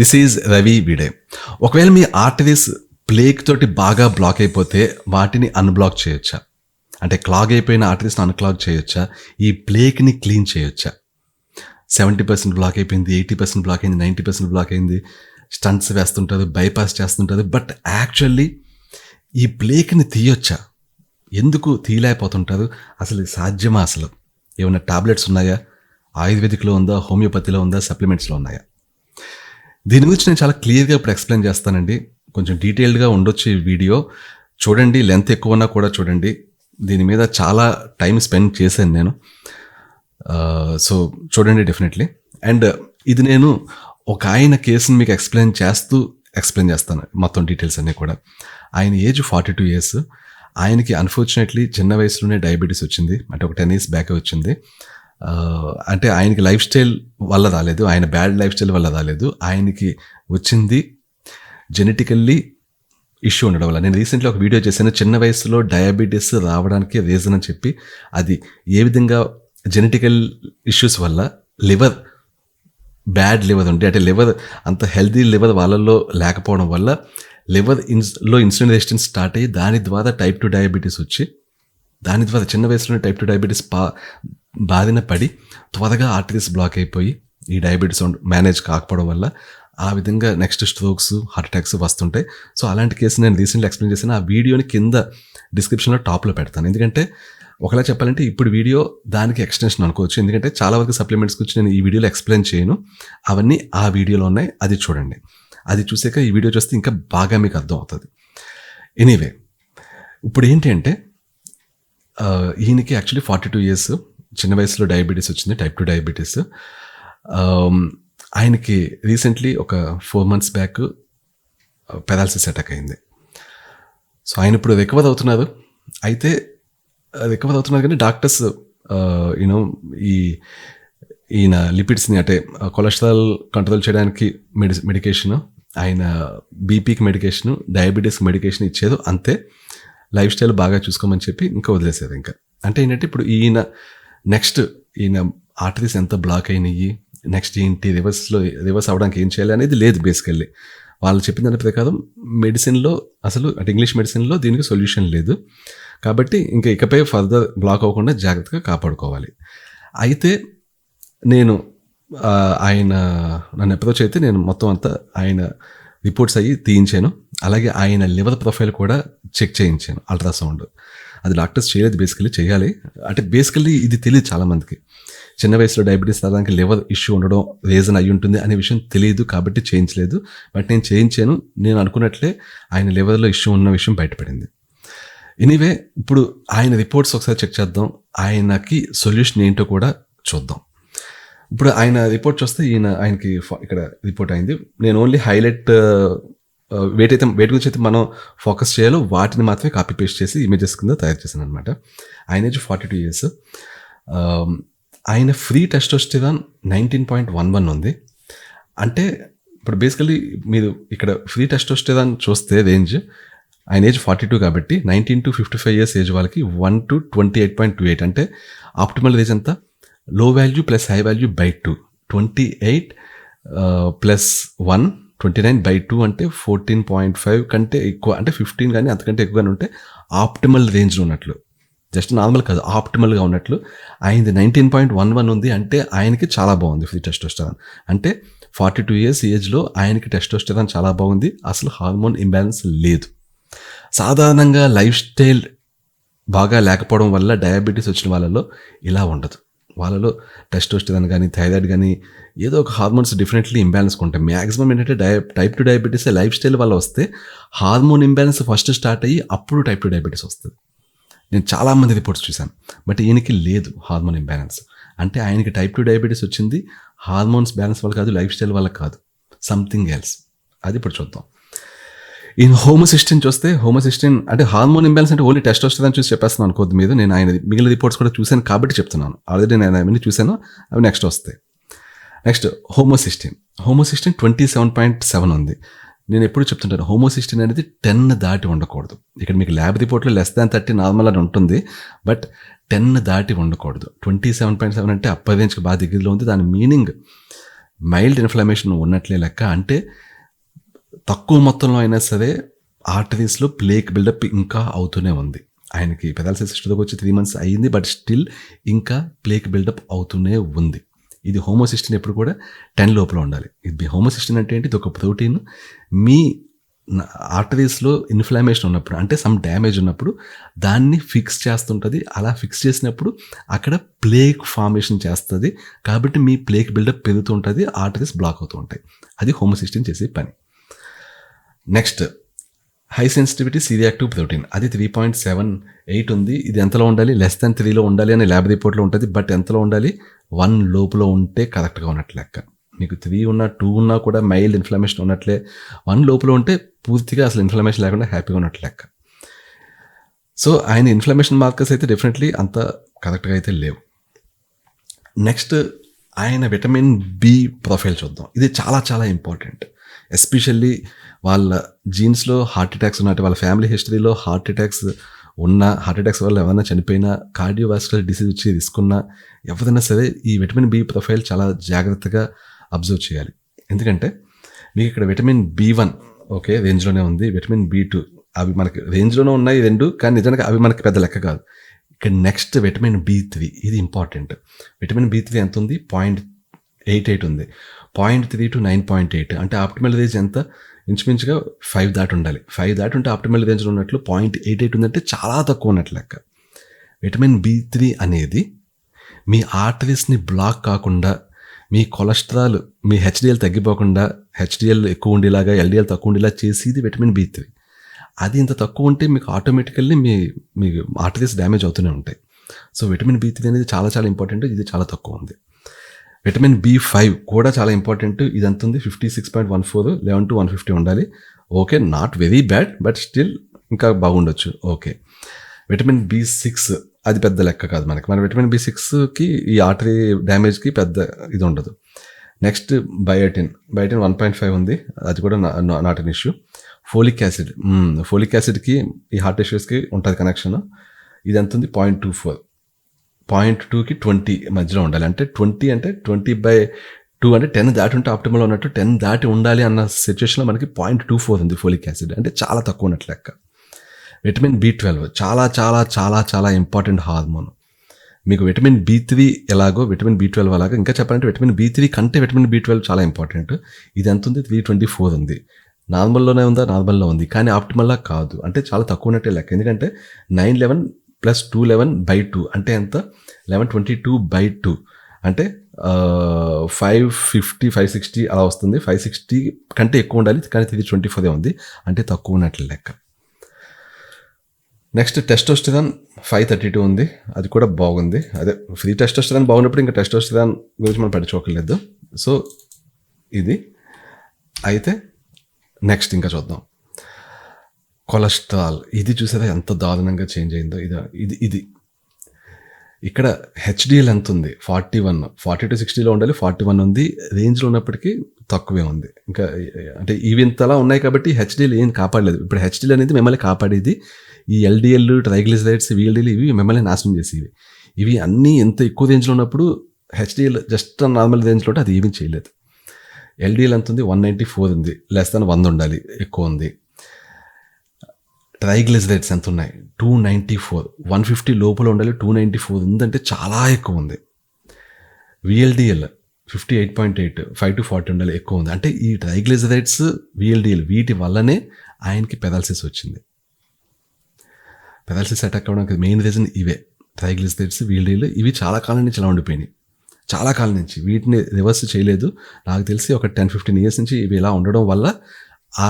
This is Ravi విడే. ఒకవేళ మీ arteries plaque తోటి బాగా బ్లాక్ అయిపోతే వాటిని అన్బ్లాక్ చేయొచ్చా? అంటే క్లాగ్ అయిపోయిన ఆర్టరీస్ని అన్క్లాగ్ చేయొచ్చా? ఈ ప్లేక్ని క్లీన్ చేయొచ్చా? 70% బ్లాక్ అయిపోయింది, 80% బ్లాక్ అయింది, 90% బ్లాక్ అయింది, స్టంట్స్ వేస్తుంటారు, బైపాస్ చేస్తుంటారు. బట్ యాక్చువల్లీ ఈ ప్లేక్ని తీయొచ్చా? ఎందుకు తీయలేకపోతుంటారు? అసలు ఇది సాధ్యమా? అసలు ఏమైనా టాబ్లెట్స్ ఉన్నాయా? ఆయుర్వేదిక్లో ఉందా, హోమియోపతిలో ఉందా, సప్లిమెంట్స్లో ఉన్నాయా? దీని గురించి నేను చాలా క్లియర్గా ఇప్పుడు ఎక్స్ప్లెయిన్ చేస్తానండి. కొంచెం డీటెయిల్డ్గా ఉండొచ్చు ఈ వీడియో. చూడండి, లెంత్ ఎక్కువ ఉన్నా కూడా చూడండి. దీని మీద చాలా టైం స్పెండ్ చేశాను నేను. సో చూడండి డెఫినెట్లీ. అండ్ ఇది నేను ఒక ఆయన కేసుని మీకు ఎక్స్ప్లెయిన్ చేస్తాను మొత్తం డీటెయిల్స్ అన్నీ కూడా. ఆయన ఏజ్ 42 years. ఆయనకి అన్ఫార్చునేట్లీ చిన్న వయసులోనే డయాబెటీస్ వచ్చింది. అంటే ఒక 10 years బ్యాకే వచ్చింది. అంటే ఆయనకి లైఫ్ స్టైల్ వల్ల రాలేదు, ఆయన బ్యాడ్ లైఫ్ స్టైల్ వల్ల రాలేదు. ఆయనకి వచ్చింది జెనెటికల్లీ ఇష్యూ ఉండడం వల్ల. నేను రీసెంట్లీ ఒక వీడియో చేశాను, చిన్న వయసులో డయాబెటీస్ రావడానికి రీజన్ అని చెప్పి. అది ఏ విధంగా జెనెటికల్ ఇష్యూస్ వల్ల లివర్ బ్యాడ్ లివర్ ఉంటే, అంటే లివర్ అంత హెల్దీ లివర్ వాళ్ళల్లో లేకపోవడం వల్ల లో ఇన్సులిన్ రెసిస్టెన్స్ స్టార్ట్ అయ్యి దాని ద్వారా టైప్ 2 డయాబెటీస్ వచ్చి, దాని ద్వారా చిన్న వయసులోనే టైప్ 2 డయాబెటీస్ బారిన పడి త్వరగా ఆర్టరీస్ బ్లాక్ అయిపోయి ఈ డయాబెటీస్ మేనేజ్ కాకపోవడం వల్ల ఆ విధంగా నెక్స్ట్ స్ట్రోక్స్, హార్ట్ అటాక్స్ వస్తుంటాయి. సో అలాంటి కేసు నేను రీసెంట్లీ ఎక్స్ప్లెయిన్ చేశాను. ఆ వీడియోని కింద డిస్క్రిప్షన్లో టాప్లో పెడతాను. ఎందుకంటే ఒకలా చెప్పాలంటే ఇప్పుడు వీడియో దానికి ఎక్స్టెన్షన్ అనుకోవచ్చు. ఎందుకంటే చాలా వరకు సప్లిమెంట్స్ గురించి నేను ఈ వీడియోలో ఎక్స్ప్లెయిన్ చేయను. అవన్నీ ఆ వీడియోలో ఉన్నాయి, అది చూడండి. అది చూసాక ఈ వీడియో చూస్తే ఇంకా బాగా మీకు అర్థం అవుతుంది. ఎనీవే, ఇప్పుడు ఏంటి అంటే ఈయనకి యాక్చువల్లీ 42 years, చిన్న వయసులో డయాబెటీస్ వచ్చింది, టైప్ 2 డయాబెటీస్. ఆయనకి రీసెంట్లీ ఒక 4 months బ్యాక్ పెరాలసిస్ అటాక్ అయింది. సో ఆయన ఇప్పుడు రికవర్ అవుతున్నారు. అయితే రికవర్ అవుతున్నారు కానీ డాక్టర్స్ ఈయన లిపిడ్స్ని, అంటే కొలెస్ట్రాల్ కంట్రోల్ చేయడానికి మెడికేషను, ఆయన బీపీకి మెడికేషను, డయాబెటీస్కి మెడికేషన్ ఇచ్చేది, అంతే. లైఫ్ స్టైల్ బాగా చూసుకోమని చెప్పి ఇంకా వదిలేసేది. ఇంకా అంటే ఏంటంటే ఇప్పుడు ఈయన ఆర్టరీస్ ఎంత బ్లాక్ అయినాయి, నెక్స్ట్ ఏంటి, రివర్స్ అవ్వడానికి ఏం చేయాలి అనేది లేదు. బేసికల్లీ వాళ్ళు చెప్పిన దాని ప్రకారం మెడిసిన్లో అసలు, అంటే ఇంగ్లీష్ మెడిసిన్లో దీనికి సొల్యూషన్ లేదు. కాబట్టి ఇంకా ఇకపై ఫర్దర్ బ్లాక్ అవ్వకుండా జాగ్రత్తగా కాపాడుకోవాలి. అయితే నేను ఆయన నన్ను అప్రోచ్ అయితే నేను మొత్తం అంతా ఆయన రిపోర్ట్స్ అయ్యి తీయించాను. అలాగే ఆయన లివర్ ప్రొఫైల్ కూడా చెక్ చేయించాను, అల్ట్రాసౌండ్. అది డాక్టర్స్ చేయలేదు, బేసికల్లీ చేయాలి. అంటే బేసికల్లీ ఇది తెలియదు చాలామందికి. చిన్న వయసులో డయాబెటీస్ రావడానికి లివర్ ఇష్యూ ఉండడం రీజన్ అయ్యి ఉంటుంది అనే విషయం తెలియదు, కాబట్టి చేయించలేదు. బట్ నేను చేయించాను. నేను అనుకున్నట్లే ఆయన లివర్లో ఇష్యూ ఉన్న విషయం బయటపడింది. ఎనీవే, ఇప్పుడు ఆయన రిపోర్ట్స్ ఒకసారి చెక్ చేద్దాం, ఆయనకి సొల్యూషన్ ఏంటో కూడా చూద్దాం. ఇప్పుడు ఆయన రిపోర్ట్ చూస్తే ఆయనకి ఇక్కడ రిపోర్ట్ అయింది. నేను ఓన్లీ హైలైట్ వేటి గురించి అయితే మనం ఫోకస్ చేయాలో వాటిని మాత్రమే కాపీ పేస్ట్ చేసి ఇమేజెస్ కింద తయారు చేశాను అనమాట. ఆయన ఏజ్ 42 years. ఆయన ఫ్రీ టెస్టోస్టెరాన్ 19.11 ఉంది. అంటే ఇప్పుడు బేసికలీ మీరు ఇక్కడ ఫ్రీ టెస్టోస్టెరాన్ చూస్తే రేంజ్, ఆయన ఏజ్ 42 కాబట్టి 19 to 55 years ఏజ్ వాళ్ళకి 1 to 28.28. అంటే ఆప్టిమల్ రేంజ్ ఎంత? లో value plus high value by 2, 28 plus 1, 29/2 అంటే 14.5 కంటే ఎక్కువ, అంటే 15 కానీ అంతకంటే ఎక్కువగానే ఉంటే ఆప్టిమల్ రేంజ్లో ఉన్నట్లు. జస్ట్ నార్మల్ కాదు, ఆప్టిమల్గా ఉన్నట్లు. ఆయనది 19.11 ఉంది. అంటే ఆయనకి చాలా బాగుంది ఫ్రీ టెస్టోస్టెరాన్. అంటే 42 years ఏజ్లో ఆయనకి టెస్టోస్టెరాన్ చాలా బాగుంది. అసలు హార్మోన్ ఇంబ్యాలెన్స్ లేదు. సాధారణంగా లైఫ్ స్టైల్ బాగా లేకపోవడం వల్ల డయాబెటీస్ వచ్చిన వాళ్ళలో ఇలా ఉండదు. వాళ్ళలో టెస్టోస్టెరాన్ కానీ, థైరాయిడ్ కానీ, ఏదో ఒక హార్మోన్స్ డెఫినెట్లీ ఇంబ్యాలెన్స్ ఉంటాయి. మ్యాక్సిమం ఏంటంటే టైప్ 2 డయాబెటీస్ లైఫ్ స్టైల్ వల్ల వస్తే హార్మోన్ ఇంబ్యాలెన్స్ ఫస్ట్ స్టార్ట్ అయ్యి అప్పుడు టైప్ 2 డయాబెటీస్ వస్తుంది. నేను చాలామంది రిపోర్ట్స్ చూశాను. బట్ ఈయనకి లేదు హార్మోన్ ఇంబ్యాలెన్స్. అంటే ఆయనకి టైప్ 2 డయాబెటీస్ వచ్చింది హార్మోన్స్ బ్యాలెన్స్ వల్ల కాదు, లైఫ్ స్టైల్ వల్ల కాదు, సంథింగ్ ఎల్స్. అది ఇప్పుడు చూద్దాం. ఈయన హోమోసిస్టిన్ చూస్తే, హోమోసిస్టిన్ అంటే హార్మోన్ ఇంబ్యాలెన్స్ అంటే ఓన్లీ టెస్టోస్టెరాన్ చూసి చెప్పేస్తున్నాను అనుకోద్దు మీద. నేను ఆయన మిగిలిన రిపోర్ట్స్ కూడా చూశాను కాబట్టి చెప్తున్నాను. ఆల్రెడీ నేను అవన్నీ చూశాను, అవి నెక్స్ట్ వస్తాయి. నెక్స్ట్ హోమోసిస్టిన్ 27.7 ఉంది. నేను ఎప్పుడు చెప్తుంటాను, హోమోసిస్టిన్ అనేది 10 దాటి ఉండకూడదు. ఇక్కడ మీకు ల్యాబ్ రిపోర్ట్లో <30 నార్మల్ అని ఉంటుంది, బట్ 10 దాటి ఉండకూడదు. 27.7 అంటే అప్పర్ రేంజ్కి బాగా దగ్గరలో ఉంది. దాని మీనింగ్ మైల్డ్ ఇన్ఫ్లమేషన్ ఉన్నట్లే లెక్క. అంటే తక్కువ మొత్తంలో అయినా సరే ఆర్టరీస్లో ప్లేక్ బిల్డప్ ఇంకా అవుతూనే ఉంది. ఆయనకి పెదాల్సిస్ సిస్టర్కి వచ్చి 3 months అయ్యింది, బట్ స్టిల్ ఇంకా ప్లేక్ బిల్డప్ అవుతూనే ఉంది. ఇది హోమోసిస్టిన్ ఎప్పుడు కూడా 10 లోపల ఉండాలి. ఇది హోమోసిస్టిన్ అంటే ఏంటి? ఇది ఒక ప్రోటీన్ మీ ఆర్టరీస్లో ఇన్ఫ్లమేషన్ ఉన్నప్పుడు, అంటే సమ్ డ్యామేజ్ ఉన్నప్పుడు దాన్ని ఫిక్స్ చేస్తుంటుంది. అలా ఫిక్స్ చేసినప్పుడు అక్కడ ప్లేక్ ఫార్మేషన్ చేస్తుంది. కాబట్టి మీ ప్లేక్ బిల్డప్ పెరుగుతూ ఉంటుంది, ఆర్టరీస్ బ్లాక్ అవుతూ ఉంటాయి. అది హోమోసిస్టిన్ చేసే పని. నెక్స్ట్ హై సెన్సిటివిటీ సిరియాక్టివ్ ప్రోటీన్, అది 3.78 ఉంది. ఇది ఎంతలో ఉండాలి? లెస్ దాన్ 3లో ఉండాలి అని ల్యాబ్ రిపోర్ట్లో ఉంటుంది. బట్ ఎంతలో ఉండాలి? 1 లోపల ఉంటే కరెక్ట్గా ఉన్నట్లు లెక్క. మీకు 3 ఉన్నా 2 ఉన్నా కూడా మైల్డ్ ఇన్ఫ్లమేషన్ ఉన్నట్లే. 1 లోపల ఉంటే పూర్తిగా అసలు ఇన్ఫ్లమేషన్ లేకుండా హ్యాపీగా ఉన్నట్లు లెక్క. సో ఆయన ఇన్ఫ్లమేషన్ మార్కర్స్ అయితే డెఫినెట్లీ అంత కరెక్ట్గా అయితే లేవు. నెక్స్ట్ ఆయన విటమిన్ బి ప్రొఫైల్ చూద్దాం. ఇది చాలా చాలా ఇంపార్టెంట్. ఎస్పెషల్లీ వాళ్ళ జీన్స్లో హార్ట్ అటాక్స్ ఉన్నట్టు, వాళ్ళ ఫ్యామిలీ హిస్టరీలో హార్ట్ అటాక్స్ వల్ల ఎవరైనా చనిపోయినా, కార్డియోవాస్కులర్ డిసీజ్ వచ్చి రిస్క్ ఉన్నా, ఎవరైనా సరే ఈ విటమిన్ బి ప్రొఫైల్ చాలా జాగ్రత్తగా అబ్జర్వ్ చేయాలి. ఎందుకంటే మీకు ఇక్కడ విటమిన్ బి1 ఓకే రేంజ్లోనే ఉంది, విటమిన్ బి2 అవి మనకి రేంజ్లోనే ఉన్నాయి 2, కానీ నిజంగా అవి మనకి పెద్ద లెక్క కాదు. ఇక్కడ నెక్స్ట్ విటమిన్ బి3, ఇది ఇంపార్టెంట్. విటమిన్ బి3 ఎంత ఉంది? 0.88 ఉంది. 0.3 to 9.8 అంటే ఆప్టిమల్ రేంజ్ ఎంత? ఇంచుమించుగా 5 దాటి ఉండాలి. 5 దాటి ఉంటే ఆప్టిమల్ రేంజ్లో ఉన్నట్లు. 0.88 ఉందంటే చాలా తక్కువ ఉన్నట్లు లెక్క. విటమిన్ బి3 అనేది మీ ఆర్టరీస్ని బ్లాక్ కాకుండా, మీ కొలెస్ట్రాల్, మీ హెచ్డిఎల్ తగ్గిపోకుండా, హెచ్డిఎల్ ఎక్కువ ఉండేలాగా, ఎల్డిఎల్ తక్కువ ఉండేలా చేసేది విటమిన్ బి3. అది ఇంత తక్కువ ఉంటే మీకు ఆటోమేటికల్లీ మీ ఆర్టరీస్ డ్యామేజ్ అవుతూనే ఉంటాయి. సో విటమిన్ బి3 అనేది చాలా చాలా ఇంపార్టెంట్. ఇది చాలా తక్కువ ఉంది. విటమిన్ బి5 కూడా చాలా ఇంపార్టెంట్. ఇది ఎంత ఉంది? 56.14, 11 to 150 ఉండాలి. Okay, not very bad, but still ఇంకా బాగుండొచ్చు. ఓకే. విటమిన్ బి6 అది పెద్ద లెక్క కాదు మనకి. మన విటమిన్ బి6కి ఈ ఆర్టరీ డ్యామేజ్కి పెద్ద ఇది ఉండదు. నెక్స్ట్ బయోటిన్ 1.5 ఉంది. అది కూడా నాట్ అన్ ఇష్యూ. ఫోలిక్ యాసిడ్కి ఈ హార్ట్ ఇష్యూస్కి ఉంటుంది కనెక్షన్. ఇది ఎంత ఉంది? 0.24. 0.2కి 20 మధ్యలో ఉండాలి. అంటే 20/2 అంటే 10 దాటి ఉంటే ఆప్టిమల్ ఉన్నట్టు, 10 దాటి ఉండాలి అన్న సిచ్యువేషన్లో మనకి 0.24 ఉంది ఫోలిక్ యాసిడ్, అంటే చాలా తక్కువ ఉన్నట్లు లెక్క. విటమిన్ బి12 చాలా చాలా చాలా చాలా ఇంపార్టెంట్ హార్మోన్. మీకు విటమిన్ బి3 ఎలాగో విటమిన్ బి12 అలాగా, ఇంకా చెప్పాలంటే విటమిన్ బి3 కంటే విటమిన్ బి12 చాలా ఇంపార్టెంట్. ఇది ఎంత ఉంది? 324 ఉంది. నార్మల్లోనే ఉందా? నార్మల్లో ఉంది, కానీ ఆప్టిమల్లా కాదు, అంటే చాలా తక్కువ ఉన్నట్టే లెక్క. ఎందుకంటే 911 + 211/2 అంటే ఎంత? 1122/2 అంటే 550, 560 అలా వస్తుంది. 560 కంటే ఎక్కువ ఉండాలి, కానీ 324 ఉంది, అంటే తక్కువ ఉన్నట్లు లెక్క. నెక్స్ట్ టెస్టోస్టెరాన్ 532 ఉంది. అది కూడా బాగుంది. అదే ఫ్రీ టెస్టోస్టెరాన్ బాగున్నప్పుడు ఇంకా టెస్టోస్టెరాన్ గురించి మనం పట్టించుకోకర్లేదు. సో ఇది అయితే నెక్స్ట్ ఇంకా చూద్దాం. కొలెస్ట్రాల్, ఇది చూసారా ఎంత దారుణంగా చేంజ్ అయిందో. ఇది ఇక్కడ హెచ్డిఎల్ ఎంత ఉంది? 41. 40 to 60లో ఉండాలి, 41 ఉంది. రేంజ్లో ఉన్నప్పటికీ తక్కువే ఉంది. ఇంకా అంటే ఇవి ఇంతలా ఉన్నాయి కాబట్టి హెచ్డిఎల్ ఏం కాపాడలేదు. ఇప్పుడు హెచ్డిఎల్ అనేది మిమ్మల్ని కాపాడేది. ఈ ఎల్డిఎల్, ట్రైగ్లిసరైడ్స్, విఎల్డిఎల్ ఇవి మిమ్మల్ని నాశనం చేసేవి. ఇవి అన్నీ ఎంత ఎక్కువ రేంజ్లో ఉన్నప్పుడు హెచ్డిఎల్ జస్ట్ నార్మల్ రేంజ్లో ఉంటే అది ఏమీ చేయలేదు. ఎల్డిఎల్ ఎంత ఉంది? 194 ఉంది. <100 ఉండాలి, ఎక్కువ ఉంది. ట్రైగ్లిసరైడ్స్ ఎంత ఉన్నాయి? 294. 150 లోపల ఉండాలి, 294 ఉందంటే చాలా ఎక్కువ ఉంది. విఎల్డిఎల్ 58.8, 5 to 40 ఉండాలి, ఎక్కువ ఉంది. అంటే ఈ ట్రైగ్లిసరైడ్స్, విఎల్డిఎల్ వీటి వల్లనే ఆయనకి పెరాలసిస్ వచ్చింది. పెరాలసిస్ అటాక్ అవ్వడానికి మెయిన్ రీజన్ ఇవే, ట్రైగ్లిసరైడ్స్, విఎల్డిఎల్. ఇవి చాలా కాలం నుంచి ఇలా ఉండిపోయినాయి, చాలా కాలం నుంచి. వీటిని రివర్స్ చేయలేదు. నాకు తెలిసి ఒక 10-15 years నుంచి ఇవి ఇలా ఉండడం వల్ల ఆ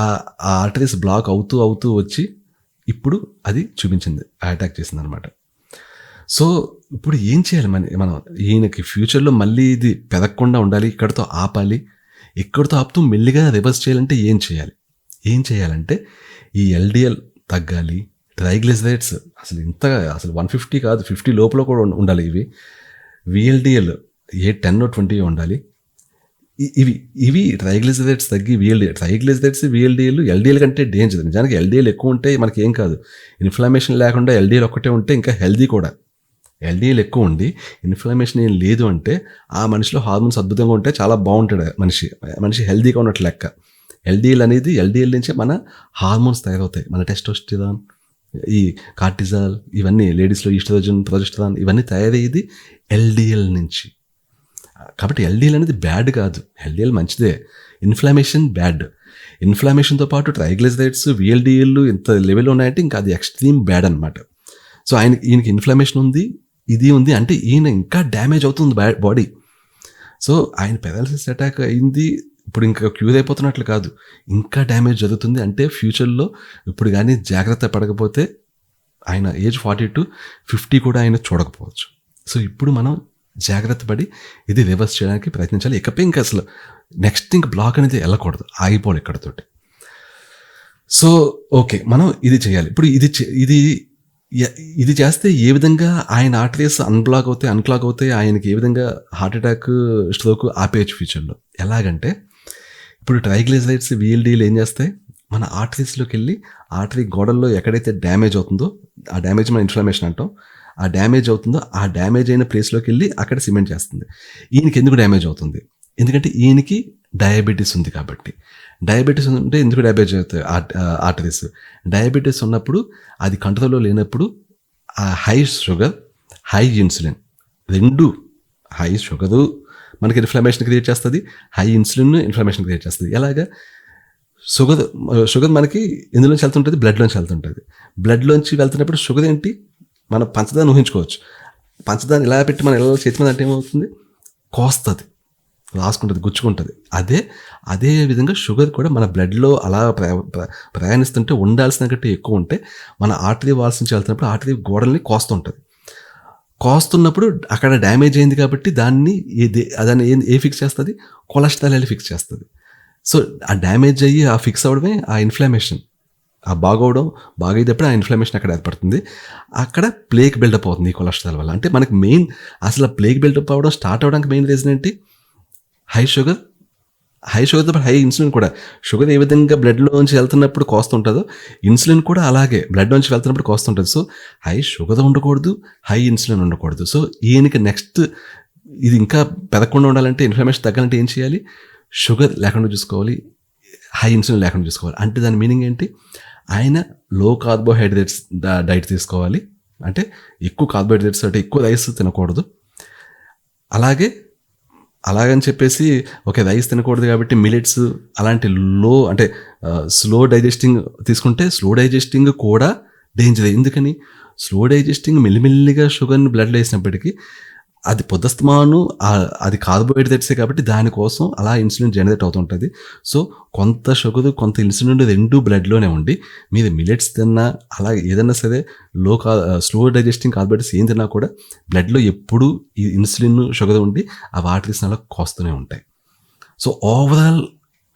ఆర్టరీస్ బ్లాక్ అవుతూ వచ్చి ఇప్పుడు అది చూపించింది, అటాక్ చేసింది అనమాట. సో ఇప్పుడు ఏం చేయాలి మనం? ఈయనకి ఫ్యూచర్లో మళ్ళీ ఇది పెరగకుండా ఉండాలి, ఇక్కడితో ఆపాలి. ఇక్కడితో ఆపుతూ మెల్లిగా రివర్స్ చేయాలంటే ఏం చేయాలంటే ఈ ఎల్డిఎల్ తగ్గాలి, ట్రైగ్లిసరైడ్స్ అసలు 150 కాదు, 50 లోపల కూడా ఉండాలి. విఎల్డిఎల్ 10 or 20 ఉండాలి. ఇవి ట్రైగ్లిసరైడ్స్ తగ్గి ట్రైగ్లిసరైడ్స్, విఎల్డిఎల్, ఎల్డిఎల్ కంటే డేంజర్. నిజానికి ఎల్డిఎల్ ఎక్కువ ఉంటే మనకి ఏం కాదు, ఇన్ఫ్లమేషన్ లేకుండా ఎల్డిఎల్ ఒక్కటే ఉంటే ఇంకా హెల్దీ కూడా. ఎల్డిఎల్ ఎక్కువ ఉండి ఇన్ఫ్లమేషన్ ఏం లేదు అంటే ఆ మనిషిలో హార్మోన్స్ అద్భుతంగా ఉంటే చాలా బాగుంటాడు మనిషి హెల్దీగా ఉన్నట్లు లెక్క. ఎల్డిఎల్ నుంచే మన హార్మోన్స్ తయారవుతాయి. మన టెస్టోస్టెరాన్, ఈ కార్టిజాల్, ఇవన్నీ లేడీస్లో ఈస్ట్రోజన్, ప్రొజెస్టరాన్ ఇవన్నీ తయారయ్యేది ఎల్డిఎల్ నుంచి. కాబట్టి ఎల్డిఎల్ అనేది బ్యాడ్ కాదు, ఎల్డిఎల్ మంచిదే. Inflammation bad. ఇన్ఫ్లమేషన్తో పాటు ట్రైగ్లిజరైడ్స్, విఎల్డిఎల్ ఇంత లెవెల్ ఉన్నాయంటే ఇంకా అది ఎక్స్ట్రీమ్ బ్యాడ్ అనమాట. సో ఈయనకి ఇన్ఫ్లమేషన్ ఉంది, ఇది ఉంది అంటే ఈయన ఇంకా డ్యామేజ్ అవుతుంది బాడీ. సో ఆయన పెరాలసిస్ అటాక్ అయింది, ఇప్పుడు ఇంకా క్యూర్ అయిపోతున్నట్లు కాదు, ఇంకా డ్యామేజ్ జరుగుతుంది. అంటే ఫ్యూచర్లో ఇప్పుడు కానీ జాగ్రత్త పడకపోతే ఆయన ఏజ్ 40-50 కూడా ఆయన చూడకపోవచ్చు. సో ఇప్పుడు మనం జాగ్రత్త పడి ఇది రివర్స్ చేయడానికి ప్రయత్నించాలి. ఇకపై ఇంకా అసలు నెక్స్ట్ ఇంక బ్లాక్ అనేది వెళ్ళకూడదు, ఆగిపోవాలి ఇక్కడతోటి. సో ఓకే, మనం ఇది చేయాలి. ఇప్పుడు ఇది చేస్తే ఏ విధంగా ఆయన ఆర్టరీస్ అన్క్లాగ్ అవుతాయి, ఆయనకి ఏ విధంగా హార్ట్ అటాక్, స్ట్రోక్ ఆపేయచ్చు ఫ్యూచర్లో. ఎలాగంటే ఇప్పుడు ట్రైగ్లిజరైడ్స్, విఎల్డీలు ఏం చేస్తాయి, మన ఆర్టరీస్లోకి వెళ్ళి ఆర్టరీ గోడల్లో ఎక్కడైతే డ్యామేజ్ అవుతుందో, ఆ డ్యామేజ్ మన ఇన్ఫ్లమేషన్ అంటాం, ఆ డ్యామేజ్ అవుతుందో ఆ డ్యామేజ్ అయిన ప్లేస్లోకి వెళ్ళి అక్కడ సిమెంట్ చేస్తుంది. ఈయనకి ఎందుకు డ్యామేజ్ అవుతుంది? ఎందుకంటే ఈయనకి డయాబెటీస్ ఉంది కాబట్టి. డయాబెటీస్ ఉంటే ఎందుకు డ్యామేజ్ అవుతాయి ఆర్టరీస్? డయాబెటీస్ ఉన్నప్పుడు, అది కంట్రోల్లో లేనప్పుడు ఆ హై షుగర్, హై ఇన్సులిన్, రెండు, హై షుగరు మనకి ఇన్ఫ్లమేషన్ క్రియేట్ చేస్తుంది, హై ఇన్సులిన్ ఇన్ఫ్లమేషన్ క్రియేట్ చేస్తుంది. ఎలాగా? షుగర్ మనకి ఎందులోంచి వెళ్తుంటుంది? బ్లడ్లోంచి వెళ్తుంటుంది. బ్లడ్లోంచి వెళ్తున్నప్పుడు షుగర్ ఏంటి, మనం పంచదార ఊహించుకోవచ్చు. పంచదార ఇలా పెట్టి మన ఇలా చేతి మీద అంటే ఏమవుతుంది, కోస్తుంది, రాసుకుంటుంది, గుచ్చుకుంటుంది. అదే విధంగా షుగర్ కూడా మన బ్లడ్లో అలా ప్రయాణిస్తుంటే ఉండాల్సిన కంటే ఎక్కువ ఉంటే మన ఆర్టరీ వాల్స్ నుంచి వెళ్తున్నప్పుడు ఆర్టరీ గోడల్ని కోస్తున్నప్పుడు అక్కడ డ్యామేజ్ అయింది కాబట్టి దాన్ని ఏ ఫిక్స్ చేస్తుంది? కొలెస్ట్రాల్ ఫిక్స్ చేస్తుంది. సో ఆ డ్యామేజ్ అయ్యి ఆ ఫిక్స్ అవడమే ఆ ఇన్ఫ్లమేషన్, ఆ బాగైనప్పుడు ఆ ఇన్ఫ్లమేషన్ అక్కడ ఏర్పడుతుంది. అక్కడ ప్లేక్ బిల్డప్ అవుతుంది ఈ కొలెస్ట్రాల్ వల్ల. అంటే మనకి మెయిన్ అసలు ప్లేక్ బిల్డప్ అవ్వడం స్టార్ట్ అవ్వడానికి మెయిన్ రీజన్ ఏంటి? హై షుగర్తో పాటు హై ఇన్సులిన్ కూడా. షుగర్ ఏ విధంగా బ్లడ్లోంచి వెళ్తున్నప్పుడు కోస్తుంటుందో ఇన్సులిన్ కూడా అలాగే బ్లడ్లోంచి వెళ్తున్నప్పుడు కోస్తుంటుంది. సో హై షుగర్ ఉండకూడదు, హై ఇన్సులిన్ ఉండకూడదు. సో ఈయనకి నెక్స్ట్ ఇది ఇంకా పెరగకుండా ఉండాలంటే, ఇన్ఫ్లమేషన్ తగ్గాలంటే ఏం చేయాలి? షుగర్ లేకుండా చూసుకోవాలి, హై ఇన్సులిన్ లేకుండా చూసుకోవాలి. అంటే దాని మీనింగ్ ఏంటి? ఆయన లో కార్బోహైడ్రేట్స్ డైట్ తీసుకోవాలి. అంటే ఎక్కువ కార్బోహైడ్రేట్స్ అంటే ఎక్కువ రైస్ తినకూడదు. అలాగని చెప్పేసి రైస్ తినకూడదు కాబట్టి మిలెట్స్ అలాంటి స్లో డైజెస్టింగ్ తీసుకుంటే, స్లో డైజెస్టింగ్ కూడా డేంజర్. ఎందుకని? స్లో డైజెస్టింగ్ మెల్లిమెల్లిగా షుగర్ని బ్లడ్లో వేసినప్పటికీ అది పొద్దుస్తమాను అది కార్బోహైడ్రేట్సే కాబట్టి దానికోసం అలా ఇన్సులిన్ జనరేట్ అవుతుంటుంది. సో కొంత షుగర్, కొంత ఇన్సులిన్ రెండు బ్లడ్లోనే ఉండి మీరు మిలెట్స్ తిన్నా, అలా ఏదైనా సరే స్లో డైజెస్టింగ్ కార్బోహైడ్రేట్స్ ఏం తిన్నా కూడా బ్లడ్లో ఎప్పుడూ ఈ ఇన్సులిన్, షుగర్ ఉండి ఆ వాటరీస్ అలా కోస్తూనే ఉంటాయి. సో ఓవరాల్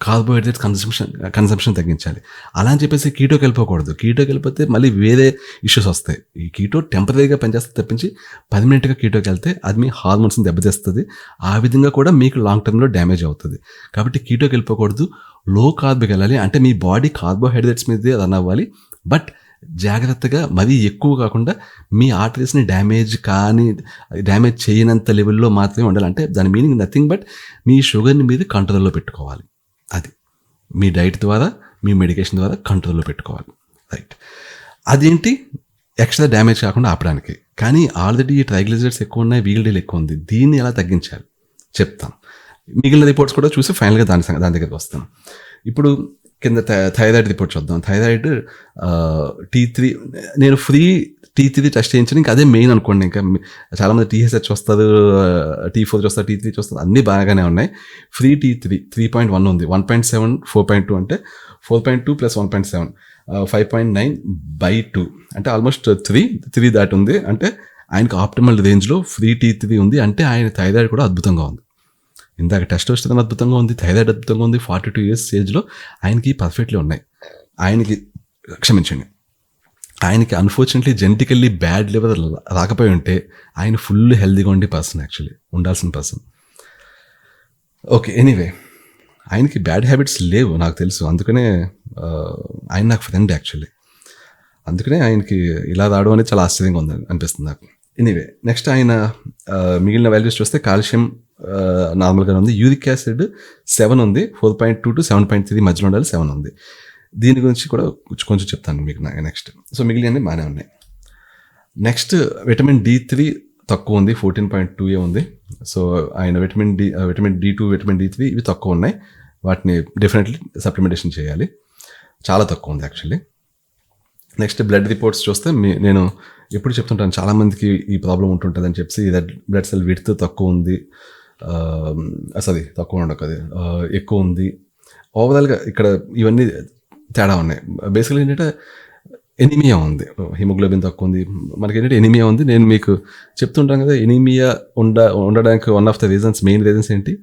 కార్బోహైడ్రేట్స్ కన్సంప్షన్ తగ్గించాలి. అలా అని చెప్పేసి కీటోకి వెళ్ళిపోకూడదు. కీటోకి వెళ్ళిపోతే మళ్ళీ వేరే ఇష్యూస్ వస్తాయి. ఈ కీటో టెంపరీగా పనిచేస్తే తప్పించి పర్మనెంట్గా కీటోకి వెళ్తే అది మీ హార్మోన్స్ని దెబ్బతీస్తుంది. ఆ విధంగా కూడా మీకు లాంగ్ టర్మ్లో డ్యామేజ్ అవుతుంది. కాబట్టి కీటోకి వెళ్ళిపోకూడదు, లో కార్బ్కి వెళ్ళాలి. అంటే మీ బాడీ కార్బోహైడ్రేట్స్ మీదే రన్ అవ్వాలి. బట్ జాగ్రత్తగా, మరీ ఎక్కువ కాకుండా, మీ ఆర్టరీస్ని డ్యామేజ్ చేయనంత లెవెల్లో మాత్రమే ఉండాలి. అంటే దాని మీనింగ్ నథింగ్ బట్ మీ షుగర్ని మీద కంట్రోల్లో పెట్టుకోవాలి. అది మీ డైట్ ద్వారా, మీ మెడికేషన్ ద్వారా కంట్రోల్లో పెట్టుకోవాలి. రైట్. అదేంటి? ఎక్స్ట్రా డ్యామేజ్ కాకుండా ఆపడానికి. కానీ ఆల్రెడీ ఈ ట్రైగ్లిజరైడ్స్ ఎక్కువ ఉన్నాయి, విఎల్డీలు ఎక్కువ ఉంది. దీన్ని ఎలా తగ్గించాలి చెప్తాను. మిగిలిన రిపోర్ట్స్ కూడా చూసి ఫైనల్గా దాని దగ్గరికి వస్తాను. ఇప్పుడు కింద థైరాయిడ్ రిపోర్ట్ చూద్దాం. థైరాయిడ్ T3, నేను ఫ్రీ T3 టెస్ట్ చేయించాను. ఇంకా అదే మెయిన్ అనుకోండి. ఇంకా చాలామంది TSH వస్తారు, T4 చూస్తారు, T3 చూస్తారు, అన్నీ బాగానే ఉన్నాయి. ఫ్రీ T3 3.1 ఉంది, 1.7 4.2 అంటే 4.2 + 1.7 5.9/2 అంటే ఆల్మోస్ట్ 3 దాటి ఉంది. అంటే ఆయనకు ఆప్టిమల్ రేంజ్లో ఫ్రీ T3 ఉంది. అంటే ఆయన థైరాయిడ్ కూడా అద్భుతంగా ఉంది. ఇందాక టెస్టోస్టెరాన్ అద్భుతంగా ఉంది, థైరాయిడ్ అద్భుతంగా ఉంది. 42 years ఏజ్లో ఆయనకి పర్ఫెక్ట్లీ ఉన్నాయి. ఆయనకి అన్ఫార్చునేట్లీ జెనెటికల్లీ బ్యాడ్ లివర్ రాకపోయి ఉంటే ఆయన ఫుల్ హెల్దీగా ఉండే పర్సన్, యాక్చువల్లీ ఉండాల్సిన పర్సన్. ఓకే, ఎనీవే ఆయనకి బ్యాడ్ హ్యాబిట్స్ లేవు నాకు తెలుసు. అందుకనే ఆయన నాకు ఫ్రెండ్ యాక్చువల్లీ. అందుకనే ఆయనకి ఇలా రావడం అనేది చాలా ఆశ్చర్యంగా ఉంది అనిపిస్తుంది నాకు. ఎనీవే నెక్స్ట్ ఆయన మిగిలిన వాల్యూస్ చూస్తే కాల్షియం నార్మల్గానే ఉంది, యూరిక్ యాసిడ్ 7 ఉంది, 4.2 to 7.3 మధ్యలో ఉండాలి, 7 ఉంది. దీని గురించి కూడా కొంచెం చెప్తాను మీకు నెక్స్ట్. సో మిగిలినవి బాగానే ఉన్నాయి. నెక్స్ట్ విటమిన్ D3 తక్కువ ఉంది, 14.2 ఉంది. సో ఆయన విటమిన్ D2 విటమిన్ D3 ఇవి తక్కువ ఉన్నాయి, వాటిని డెఫినెట్లీ సప్లిమెంటేషన్ చేయాలి, చాలా తక్కువ ఉంది యాక్చువల్లీ. నెక్స్ట్ బ్లడ్ రిపోర్ట్స్ చూస్తే నేను ఎప్పుడు చెప్తుంటాను చాలామందికి ఈ ప్రాబ్లం ఉంటుంటుంది అని చెప్పి, బ్లడ్ సెల్ విడ్త్ తక్కువ ఉంది, తక్కువ ఉండదు అది ఎక్కువ ఉంది. ఓవరాల్గా ఇక్కడ ఇవన్నీ తేడా ఉన్నాయి. బేసికలీ ఏంటంటే ఎనీమియా ఉంది, హిమోగ్లోబిన్ తక్కువ ఉంది, మనకి ఏంటంటే ఎనీమియా ఉంది. నేను మీకు చెప్తుంటాను కదా, ఎనీమియా ఉండడానికి one of the reasons, main reasons ఏంటి,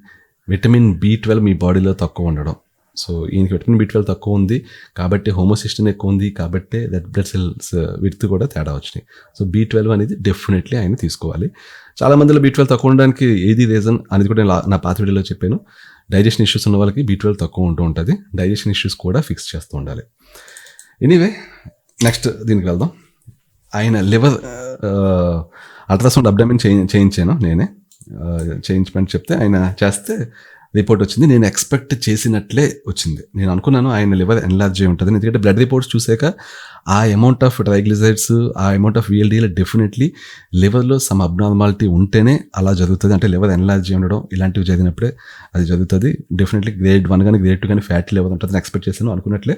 విటమిన్ B12 మీ బాడీలో తక్కువ ఉండడం. సో ఈయనకి విటమిన్ B12 తక్కువ ఉంది కాబట్టి, హోమోసిస్టిన్ ఎక్కువ ఉంది కాబట్టి దట్ బ్లడ్ సెల్స్ విడ్త్ కూడా తేడా వచ్చినాయి. సో B12 అనేది డెఫినెట్లీ ఆయన తీసుకోవాలి. చాలా మందిలో B12 తక్కువ ఉండడానికి ఏది రీజన్ అనేది కూడా నా పాత వీడియోలో చెప్పాను. డైజెషన్ ఇష్యూస్ ఉన్న వాళ్ళకి B12 తక్కువ ఉంటూ ఉంటుంది, డైజెషన్ ఇష్యూస్ కూడా ఫిక్స్ చేస్తూ ఉండాలి. ఎనీవే నెక్స్ట్ దీనికి వెళ్దాం. ఆయన లివర్ అల్ట్రాసౌండ్ అబ్డామిన్ చేయించాను నేనే, చేయించమని చెప్తే ఆయన చేస్తే రిపోర్ట్ వచ్చింది. నేను ఎక్స్పెక్ట్ చేసినట్లే వచ్చింది. నేను అనుకున్నాను ఆయన లివర్ ఎన్లార్జ్ అయి ఉంటుంది, ఎందుకంటే బ్లడ్ రిపోర్ట్స్ చూసాక ఆ అమౌంట్ ఆఫ్ ట్రైగ్లిసరైడ్స్, ఆ అమౌంట్ ఆఫ్ VLDL డెఫినెట్లీ లివర్లో సమ్ అబ్నార్మాలిటీ ఉంటేనే అలా జరుగుతుంది. అంటే లివర్ ఎన్లార్జ్ ఉండడం ఇలాంటివి జరిగినప్పుడే అది జరుగుతుంది. డెఫినెట్లీ గ్రేడ్ 1 కానీ గ్రేడ్ 2 కానీ ఫ్యాటీ లివర్ ఉంటుందని ఎక్స్పెక్ట్ చేశాను. అనుకున్నట్లే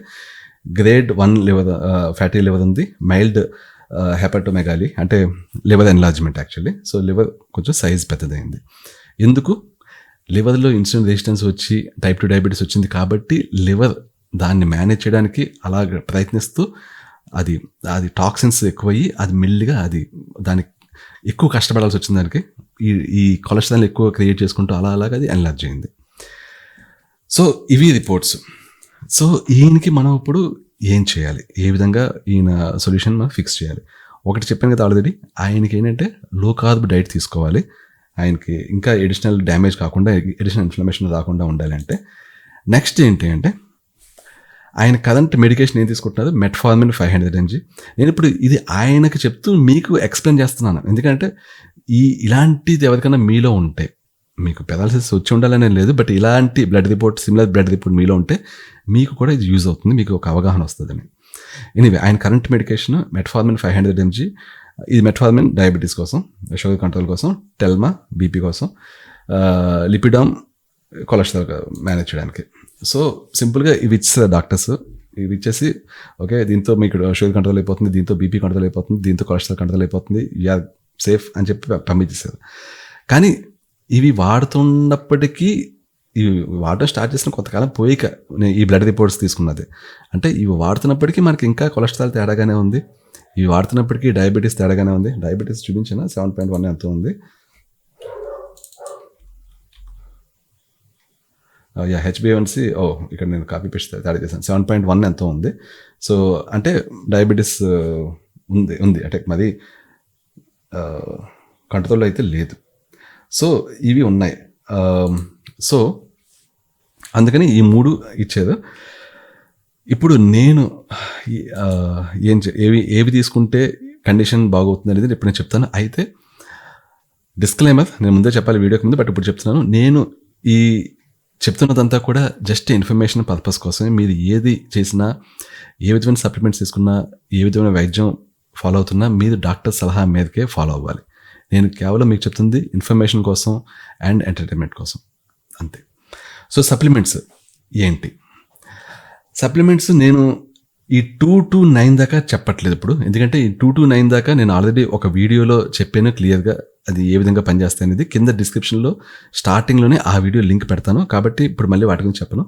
గ్రేడ్ 1 లివర్ ఫ్యాటీ లివర్ ఉంది, మైల్డ్ హెపటోమెగాలీ అంటే liver enlargement actually. So liver కొంచెం సైజ్ పెద్దదైంది. ఎందుకు, లివర్లో ఇన్సులిన్ రెసిస్టెన్స్ వచ్చి టైప్ 2 డయాబెటీస్ వచ్చింది కాబట్టి లివర్ దాన్ని మేనేజ్ చేయడానికి అలా ప్రయత్నిస్తూ అది టాక్సిన్స్ ఎక్కువయ్యి అది మెల్లిగా దానికి ఎక్కువ కష్టపడాల్సి వచ్చింది. దానికి ఈ కొలెస్ట్రాల్ ఎక్కువ క్రియేట్ చేసుకుంటూ అలాగా అది ఎన్లార్జ్ అయింది. సో ఇవి రిపోర్ట్స్. సో ఈయనకి మనం ఇప్పుడు ఏం చేయాలి, ఏ విధంగా ఈయన సొల్యూషన్ మనం ఫిక్స్ చేయాలి. ఒకటి చెప్పాను కదా ఆల్రెడీ, ఆయనకి ఏంటంటే లో కార్బ్ డైట్ తీసుకోవాలి. ఆయనకి ఇంకా ఎడిషనల్ డ్యామేజ్ కాకుండా, ఎడిషనల్ ఇన్ఫ్లమేషన్ రాకుండా ఉండాలంటే. నెక్స్ట్ ఏంటి అంటే, ఆయన కరెంట్ మెడికేషన్ ఏం తీసుకుంటున్నారు, మెట్ఫార్మిన్ 500 mg. నేను ఇప్పుడు ఇది ఆయనకి చెప్తూ మీకు ఎక్స్ప్లెయిన్ చేస్తున్నాను, ఎందుకంటే ఇలాంటిది ఎవరికైనా మీలో ఉంటే, మీకు పెరాలసిస్ వచ్చి ఉండాలనే లేదు, బట్ ఇలాంటి blood report, similar blood report మీలో ఉంటే మీకు కూడా ఇది యూజ్ అవుతుంది, మీకు ఒక అవగాహన వస్తుందని. ఎనీవే ఆయన కరెంట్ మెడికేషన్ మెట్ఫార్మిన్ 500 mg. ఇది మెట్ఫార్మిన్ డయాబెటీస్ కోసం, షుగర్ కంట్రోల్ కోసం, టెల్మా బీపీ కోసం, లిపిడామ్ కొలెస్ట్రాల్ మేనేజ్ చేయడానికి. సో సింపుల్గా ఇవి ఇచ్చేస్తారు డాక్టర్స్. ఇవి ఇచ్చేసి ఓకే దీంతో మీకు షుగర్ కంట్రోల్ అయిపోతుంది, దీంతో బీపీ కంట్రోల్ అయిపోతుంది, దీంతో కొలెస్ట్రాల్ కంట్రోల్ అయిపోతుంది, యూఆర్ సేఫ్ అని చెప్పి పంపించేస్తారు. కానీ ఇవి వాడుతున్నప్పటికీ, ఇవి వాడటం స్టార్ట్ చేసిన కొంతకాలం పోయిక నేను ఈ బ్లడ్ రిపోర్ట్స్ తీసుకున్నది. అంటే ఇవి వాడుతున్నప్పటికీ మనకి ఇంకా కొలెస్ట్రాల్ తేడాగానే ఉంది, ఇవి వాడుతున్నప్పటికీ డయాబెటీస్ తేడాగానే ఉంది. డయాబెటీస్ చూపించిన 7.1 ఎంతో ఉంది. HbA1c ఇక్కడ నేను కాపీ పేస్ట్ తేడా చేశాను, 7.1 ఎంతో ఉంది. సో అంటే డయాబెటీస్ ఉంది అంటే మరి కంట్రోల్లో అయితే లేదు. సో ఇవి ఉన్నాయి. సో అందుకని ఈ 3 ఇచ్చారు. ఇప్పుడు నేను ఏవి తీసుకుంటే కండిషన్ బాగవుతుంది అనేది ఇప్పుడు నేను చెప్తాను. అయితే డిస్క్లైమర్ నేను ముందే చెప్పాలి వీడియోకి ముందు, బట్ ఇప్పుడు చెప్తున్నాను. నేను ఈ చెప్తున్నదంతా కూడా జస్ట్ ఇన్ఫర్మేషన్ పర్పస్ కోసమే. మీరు ఏది చేసినా, ఏ విధమైన సప్లిమెంట్స్ తీసుకున్నా, ఏ విధమైన వైద్యం ఫాలో అవుతున్నా మీరు డాక్టర్ సలహా మీదకే ఫాలో అవ్వాలి. నేను కేవలం మీకు చెప్తుంది ఇన్ఫర్మేషన్ కోసం అండ్ ఎంటర్టైన్మెంట్ కోసం అంతే. సో సప్లిమెంట్స్ ఏంటి, సప్లిమెంట్స్ నేను ఈ 2 to 9 దాకా చెప్పట్లేదు ఇప్పుడు, ఎందుకంటే ఈ 2 to 9 దాకా నేను ఆల్రెడీ ఒక వీడియోలో చెప్పాను క్లియర్గా, అది ఏ విధంగా పనిచేస్తాయి అనేది. కింద డిస్క్రిప్షన్లో స్టార్టింగ్లోనే ఆ వీడియో లింక్ పెడతాను, కాబట్టి ఇప్పుడు మళ్ళీ వాటి గురించి చెప్పను.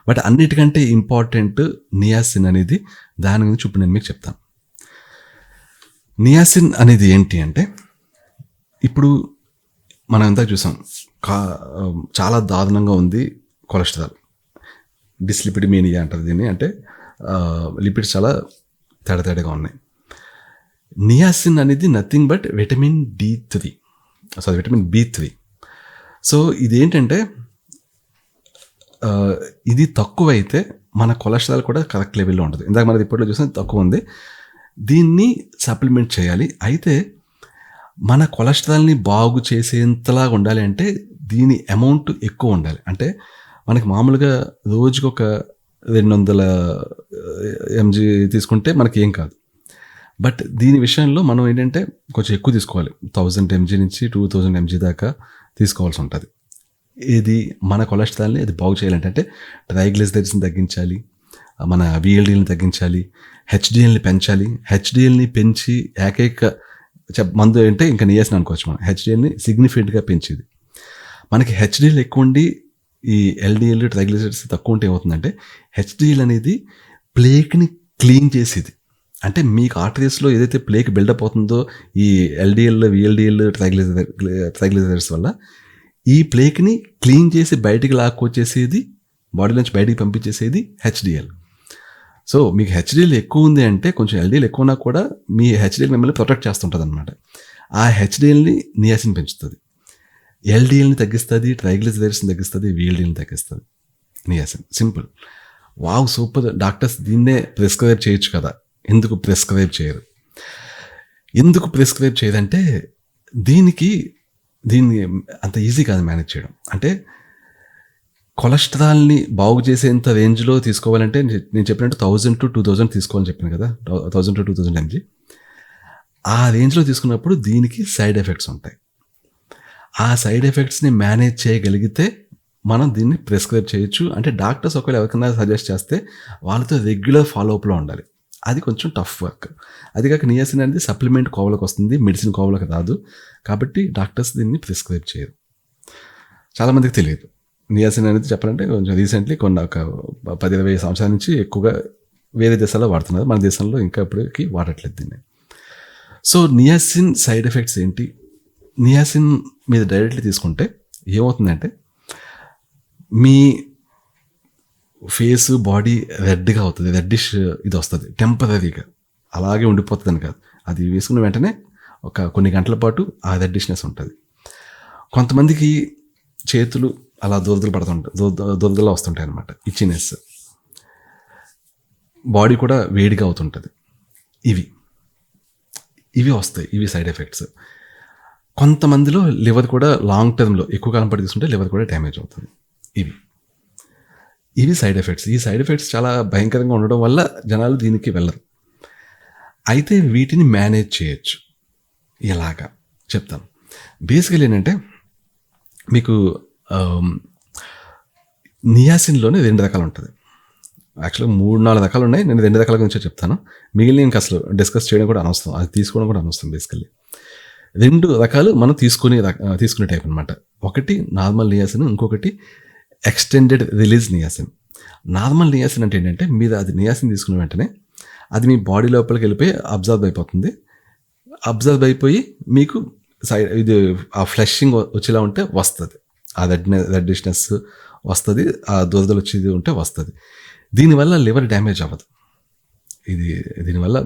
బట్ అన్నిటికంటే ఇంపార్టెంట్ నియాసిన్ అనేది, దాని గురించి ఇప్పుడు నేను మీకు చెప్తాను. నియాసిన్ అనేది ఏంటి అంటే, ఇప్పుడు మనం ఎంత చూసాం, చాలా దారుణంగా ఉంది కొలెస్ట్రాల్, డిస్లిపిడిమేనియా అంటారు దీన్ని. అంటే లిపిడ్స్ చాలా తేడాగా ఉన్నాయి. నియాసిన్ అనేది nothing but vitamin B3. So ఇదేంటంటే ఇది తక్కువైతే మన కొలెస్ట్రాల్ కూడా కరెక్ట్ లెవెల్లో ఉంటుంది. ఇందాక మన రిపోర్ట్లో చూసిన తక్కువ ఉంది, దీన్ని సప్లిమెంట్ చేయాలి. అయితే మన కొలెస్ట్రాల్‌ని బాగు చేసేంతలాగా ఉండాలి అంటే దీని అమౌంట్ ఎక్కువ ఉండాలి. అంటే మనకి మామూలుగా రోజుకొక 200 ఎంజీ తీసుకుంటే మనకేం కాదు. బట్ దీని విషయంలో మనం ఏంటంటే కొంచెం ఎక్కువ తీసుకోవాలి. 1000 ఎంజీ నుంచి 2000 ఎంజీ దాకా తీసుకోవాల్సి ఉంటది. ఇది మన కొలెస్ట్రాల్‌ని అది బాగు చేయాలంటే అంటే ట్రైగ్లిసరైడ్స్‌ని తగ్గించాలి. మన వీఎల్‌డీ‌లని తగ్గించాలి. హెచ్‌డీఎల్‌ని పెంచాలి. హెచ్‌డీఎల్‌ని పెంచి ఏకైక మందు అంటే ఇంకా నియాసిన్ అనుకోవచ్చు మనం. హెచ్‌డీఎల్‌ని సిగ్నిఫికెంట్‌గా పెంచేది. మనకి హెచ్‌డీఎల్ ఎక్కువుండి ఈ ఎల్‌డీఎల్, ట్రైగ్లిసరైడ్స్ తక్కువుంటే ఏమవుతుందంటే హెచ్‌డీఎల్ అనేది ప్లేక్‌ని క్లీన్ చేసేది. అంటే మీకు ఆర్టరీస్‌లో ఏదైతే ప్లేక్ బిల్డప్ అవుతుందో ఈ ఎల్‌డీఎల్, వీఎల్‌డీఎల్, ట్రైగ్లిసరైడ్స్ వల్ల ఈ ప్లేక్‌ని క్లీన్ చేసి బయటికి లాక్కొచ్చేసేది, బాడీలోంచి బయటికి పంపించేసేది హెచ్‌డీఎల్. సో, మీకు హెచ్‌డీఎల్ ఎక్కువుంది అంటే కొంచెం ఎల్‌డీఎల్ ఎక్కువున్నా కూడా మీ హెచ్‌డీఎల్ మిమ్మల్ని ప్రొటెక్ట్ చేస్తుంటదనమాట. ఆ హెచ్‌డీఎల్‌ని నియాసిన్ పెంచుతది. ఎల్‌డీఎల్‌ని తగ్గిస్తది, ట్రైగ్లిసరైడ్స్‌ని తగ్గిస్తది, వీఎల్‌డీని తగ్గిస్తది niacin. Simple. Wow! Super doctors దీన్నే ప్రిస్క్రైబ్ చేయొచ్చు కదా! ఎందుకు ప్రిస్క్రైబ్ చేయరు? ఎందుకు ప్రిస్క్రైబ్ చేయరంటే దీన్ని అంత ఈజీ కాదు మేనేజ్ చేయడం. అంటే కొలెస్ట్రాల్‌ని బాగు చేసేంత రేంజ్‌లో తీసుకోవాలంటే నేను చెప్పినట్టు 1000-2000 తీసుకోవాలని చెప్పాను కదా! 1000-2000 ఎంజీ. ఆ రేంజ్‌లో తీసుకున్నప్పుడు దీనికి సైడ్ ఎఫెక్ట్స్ ఉంటాయి. ఆ సైడ్ ఎఫెక్ట్స్‌ని మేనేజ్ చేయగలిగితే మనం దీన్ని ప్రిస్క్రైబ్ చేయొచ్చు. అంటే డాక్టర్స్ ఒకవేళ ఎవరికైనా సజెస్ట్ చేస్తే వాళ్ళతో రెగ్యులర్ ఫాలో అప్‌లో ఉండాలి. అది కొంచెం టఫ్ వర్క్. అది కాక నియాసిన్ అనేది సప్లిమెంట్ కోవలోకి వస్తుంది. మెడిసిన్ కోవలోకి రాదు. కాబట్టి డాక్టర్స్ దీన్ని ప్రిస్క్రైబ్ చేయరు. చాలా మందికి తెలియదు. నియాసిన్ అనేది చెప్పాలంటే కొంచెం రీసెంట్‌లీ ఒక 10, 20 సంవత్సరాల నుంచి ఎక్కువగా వేరే దేశాల్లో వాడుతున్నారు. మన దేశంలో ఇంకా ఇప్పటికి వాడట్లేదు దీన్ని. సో, నియాసిన్ సైడ్ ఎఫెక్ట్స్ ఏంటి? నియాసిన్ మీరు డైరెక్ట్‌లీ తీసుకుంటే ఏమవుతుందంటే మీ ఫేస్, బాడీ రెడ్‌గా అవుతది. రెడ్డిష్ ఇదొస్తది. టెంపరరీగా. అలాగే ఉండిపోతదని కాదు. అది వేసుకున్న వెంటనే కొన్ని గంటల పాటు ఆ రెడ్డిష్‌నెస్ ఉంటది. కొంతమందికి చేతులు అలా దురదలు పడుతుంటాయి. దురదలా వస్తుంటాయన్నమాట. ఇచ్చినెస్. బాడీ కూడా వేడిగా అవుతుంటది. ఇవి వస్తాయి. ఇవి సైడ్ ఎఫెక్ట్స్. కొంతమందిలో లివర్ కూడా లాంగ్ టర్మ్‌లో ఎక్కువ కాలం పాటు తీసుకుంటే లివర్ కూడా డ్యామేజ్ అవుతది. ఇవి సైడ్ ఎఫెక్ట్స్. ఈ సైడ్ ఎఫెక్ట్స్ చాలా భయంకరంగా ఉండడం వల్ల జనాలు దీనికి వెళ్ళరు. అయితే వీటిని మేనేజ్ చేయొచ్చు. ఎలాగా? చెప్తాను. బేసికల్లీ ఏంటంటే మీకు నియాసిన్‌లోనే 2 రకాలు ఉంటది. యాక్చువల్‌గా 3, 4 రకాలు ఉన్నాయి. నేను 2 రకాల గురించే చెప్తాను. మిగిలినవి ఇంక అసలు డిస్కస్ చేయడం కూడా అనవసరం. అది తీసుకోవడం కూడా అనవసరం బేసికల్లీ. 2 రకాలు మనం తీసుకునే టైప్ అనమాట. ఒకటి నార్మల్ నియాసిన్, ఇంకొకటి extended release niacin. Normal niacin అంటే ఏంటంటే మీరు అది నియాసిన్ తీసుకున్న వెంటనే అది మీ బాడీ లోపలికి వెళ్ళిపోయి అబ్జర్వ్ అయిపోతుంది. అబ్జర్వ్ అయిపోయి మీకు ఇది ఆ ఫ్లషింగ్ వచ్చేలా ఉంటే వస్తది. ఆ రెడ్డిష్‌నెస్ వస్తది. ఆ దురదలు వచ్చేది ఉంటే వస్తది. దీనివల్ల లివర్ డ్యామేజ్ అవ్వదు. దీనివల్ల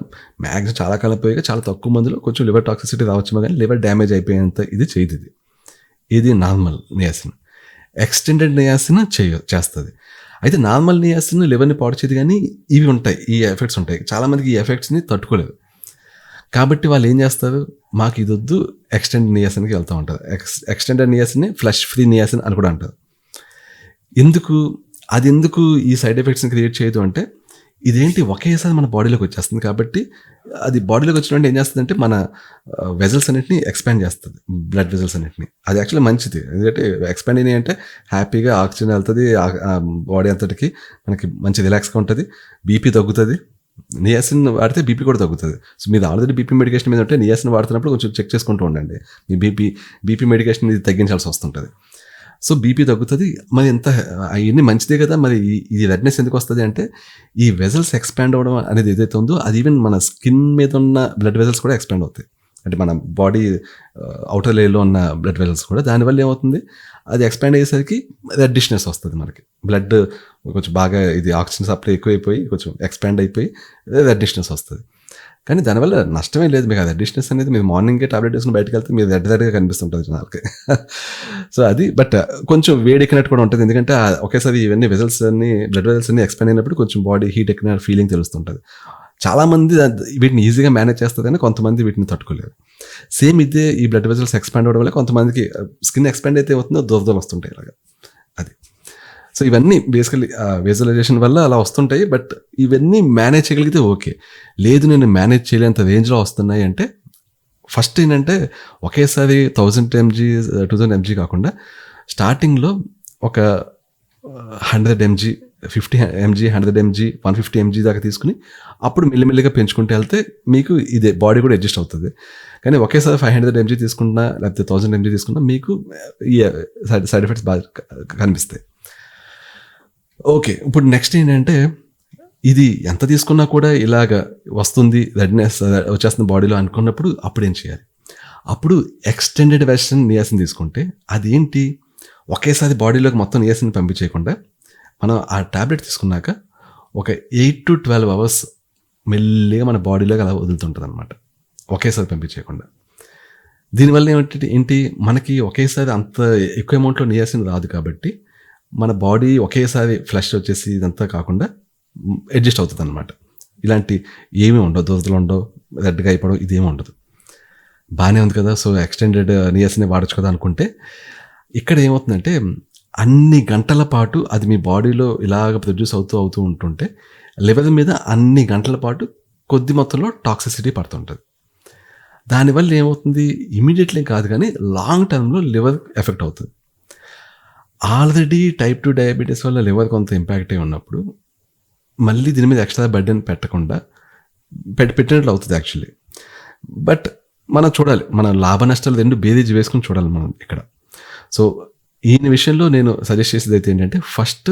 మ్యాక్సిమం చాలా కాలం పోయాక చాలా తక్కువ మందిలో కొంచెం లివర్ టాక్సిసిటీ రావచ్చేమో కానీ లివర్ డ్యామేజ్ అయిపోయేంత ఇది చేయదు ఇది. ఇది నార్మల్ నియాసిన్. ఎక్స్టెండెడ్ నియాసిన్ చేస్తది. అయితే నార్మల్ నియాసిన్ లివర్‌ని పాడు చేయదు కానీ ఇవి ఉంటాయి. ఈ ఎఫెక్ట్స్ ఉంటాయి. చాలామందికి ఈ ఎఫెక్ట్స్‌ని తట్టుకోలేరు. కాబట్టి వాళ్ళు ఏం చేస్తారు? మాకు ఇదొద్దు ఎక్స్టెండెడ్ నియాసిన్‌కి వెళ్తా ఉంటారు. ఎక్స్టెండెడ్ నియాసిన్‌ని ఫ్లష్ ఫ్రీ నియాసిన్ అని కూడా అంటారు. ఎందుకు ఈ సైడ్ ఎఫెక్ట్స్‌ని క్రియేట్ చేయదు అంటే ఇదేంటి ఒకేసారి మన బాడీలోకి వచ్చేస్తుంది కాబట్టి అది బాడీలోకి వచ్చినప్పుడు ఏం చేస్తుందంటే మన వెజల్స్ అన్నిటిని ఎక్స్పాండ్ చేస్తుంది. బ్లడ్ వెజల్స్ అన్నిటిని. అది యాక్చువల్లీ మంచిది. ఎందుకంటే ఎక్స్పాండ్ అయినాయి అంటే హ్యాపీగా ఆక్సిజన్ వెళ్తుంది. బాడీ అంతటికి మనకి మంచి రిలాక్స్‌గా ఉంటుంది. బీపీ తగ్గుతుంది. నియాసిన్ వాడితే బీపీ కూడా తగ్గుతుంది. సో, మీరు ఆల్రెడీ బీపీ మెడికేషన్ మీద ఉంటే నియాసిన్ వాడుతున్నప్పుడు కొంచెం చెక్ చేసుకుంటూ ఉండండి. మీ బీపీ మెడికేషన్ ఇది తగ్గించాల్సి వస్తుంటుంది. సో, బీపీ తగ్గుతుంది. మరి అవన్నీ మంచిదే కదా! మరి ఈ రెడ్‌నెస్ ఎందుకు వస్తది అంటే ఈ వెజల్స్ ఎక్స్పాండ్ అవ్వడం అనేది ఏదైతే ఉందో అది ఈవెన్ మన స్కిన్ మీద ఉన్న బ్లడ్ వెజల్స్ కూడా ఎక్స్పాండ్ అవుతాయి. అంటే మన బాడీ ఔటర్ లేయర్‌లో ఉన్న బ్లడ్ వెజల్స్ కూడా దానివల్ల ఏమవుతుంది? అది ఎక్స్పాండ్ అయ్యేసరికి రెడ్డిష్‌నెస్ వస్తది మనకి. బ్లడ్ కొంచెం బాగా ఇది ఆక్సిజన్ సప్లై ఎక్కువైపోయి కొంచెం ఎక్స్పాండ్ అయిపోయి రెడ్డిష్‌నెస్ వస్తది. కానీ దానివల్ల నష్టమేం లేదు. మీకు ఆ రెడ్డిష్‌నెస్ అనేది మీరు మార్నింగే టాబ్లెట్ వేసుకొని బయటకెళ్తే మీరు రెడ్‌గా కనిపిస్తుంటది జనాలకి. సో, అది బట్ కొంచెం వేడెక్కినట్టు కూడా ఉంటది. ఎందుకంటే ఒకేసారి ఇవన్నీ వెజల్స్ అన్నీ బ్లడ్ వెజల్స్ అన్నీ ఎక్స్పాండ్ అయినప్పుడు కొంచెం బాడీ హీట్ ఎక్కిన ఫీలింగ్ తెలుస్తుంటది. చాలామంది వీటిని ఈజీగా మేనేజ్ చేస్తుంది కానీ కొంతమంది వీటిని తట్టుకోలేరు. సేమ్ ఇదే ఈ బ్లడ్ వెజల్స్ ఎక్స్పాండ్ అవ్వడం వల్ల కొంతమందికి స్కిన్ ఎక్స్పాండ్ అయితే అవుతుందో దురదలు వస్తుంటాయి ఇలాగా. అది సో ఇవన్నీ బేసికలీ విజువలైజేషన్ వల్ల అలా వస్తుంటాయి. బట్ ఇవన్నీ మేనేజ్ చేయగలిగితే ఓకే. లేదు నేను మేనేజ్ చేయలేంత రేంజ్లో వస్తున్నాయి అంటే ఫస్ట్ ఏంటంటే ఒకేసారి 1000 mg 2000 mg కాకుండా స్టార్టింగ్లో ఒక 100 mg 50 mg 100 mg 150 mg దాకా తీసుకుని అప్పుడు మెల్లిమెల్లిగా పెంచుకుంటూ వెళ్తే మీకు ఇదే బాడీ కూడా అడ్జస్ట్ అవుతుంది. కానీ ఒకేసారి 500 mg తీసుకున్నా లేకపోతే 1000 mg తీసుకున్నా మీకు ఈ సైడ్ ఎఫెక్ట్స్ బాగా కనిపిస్తాయి. ఓకే, ఇప్పుడు నెక్స్ట్ ఏంటంటే ఇది ఎంత తీసుకున్నా కూడా ఇలాగ వస్తుంది, రెడ్నెస్ వచ్చేస్తుంది బాడీలో అనుకున్నప్పుడు అప్పుడు ఏం చేయాలి? అప్పుడు ఎక్స్టెండెడ్ వెర్షన్ నియాసిన్ తీసుకుంటే అదేంటి, ఒకేసారి బాడీలోకి మొత్తం నియాసిన్ పంపించేయకుండా మనం ఆ ట్యాబ్లెట్ తీసుకున్నాక ఒక 8 to 12 hours మెల్లిగా మన బాడీలోకి అలా వదులుతుంటుంది అనమాట, ఒకేసారి పంపించేయకుండా. దీనివల్ల ఏంటి మనకి ఒకేసారి అంత ఎక్కువ అమౌంట్లో నియాసిన్ రాదు కాబట్టి మన బాడీ ఒకేసారి ఫ్లష్ వచ్చేసి ఇదంతా కాకుండా అడ్జస్ట్ అవుతుంది అనమాట. ఇలాంటి ఏమీ ఉండవు, దోదలు ఉండవు, రెడ్గా అయిపోవడం ఇదేమీ ఉండదు. బాగానే ఉంది కదా, సో ఎక్స్టెండెడ్ నియాసిన్ వాడచ్చు కదా అనుకుంటే ఇక్కడ ఏమవుతుందంటే అన్ని గంటల పాటు అది మీ బాడీలో ఇలాగ ప్రొడ్యూస్ అవుతూ ఉంటుంటే లివర్ మీద అన్ని గంటల పాటు కొద్ది మొత్తంలో టాక్సిసిటీ పడుతుంటుంది. దానివల్ల ఏమవుతుంది, ఇమీడియట్లీ కాదు కానీ లాంగ్ టర్మ్లో లివర్ ఎఫెక్ట్ అవుతుంది. ఆల్రెడీ టైప్ 2 డయాబెటీస్ వల్ల లివర్ కొంత ఇంపాక్ట్ అయి ఉన్నప్పుడు మళ్ళీ దీని మీద ఎక్స్ట్రా బర్డెన్ పెట్టకుండా పెట్టినట్లు అవుతుంది యాక్చువల్లీ. బట్ మనం చూడాలి, మన లాభ నష్టాలు రెండు బేరీజ్ వేసుకుని చూడాలి మనం ఇక్కడ. సో ఈ విషయంలో నేను సజెస్ట్ చేసేది అయితే ఏంటంటే ఫస్ట్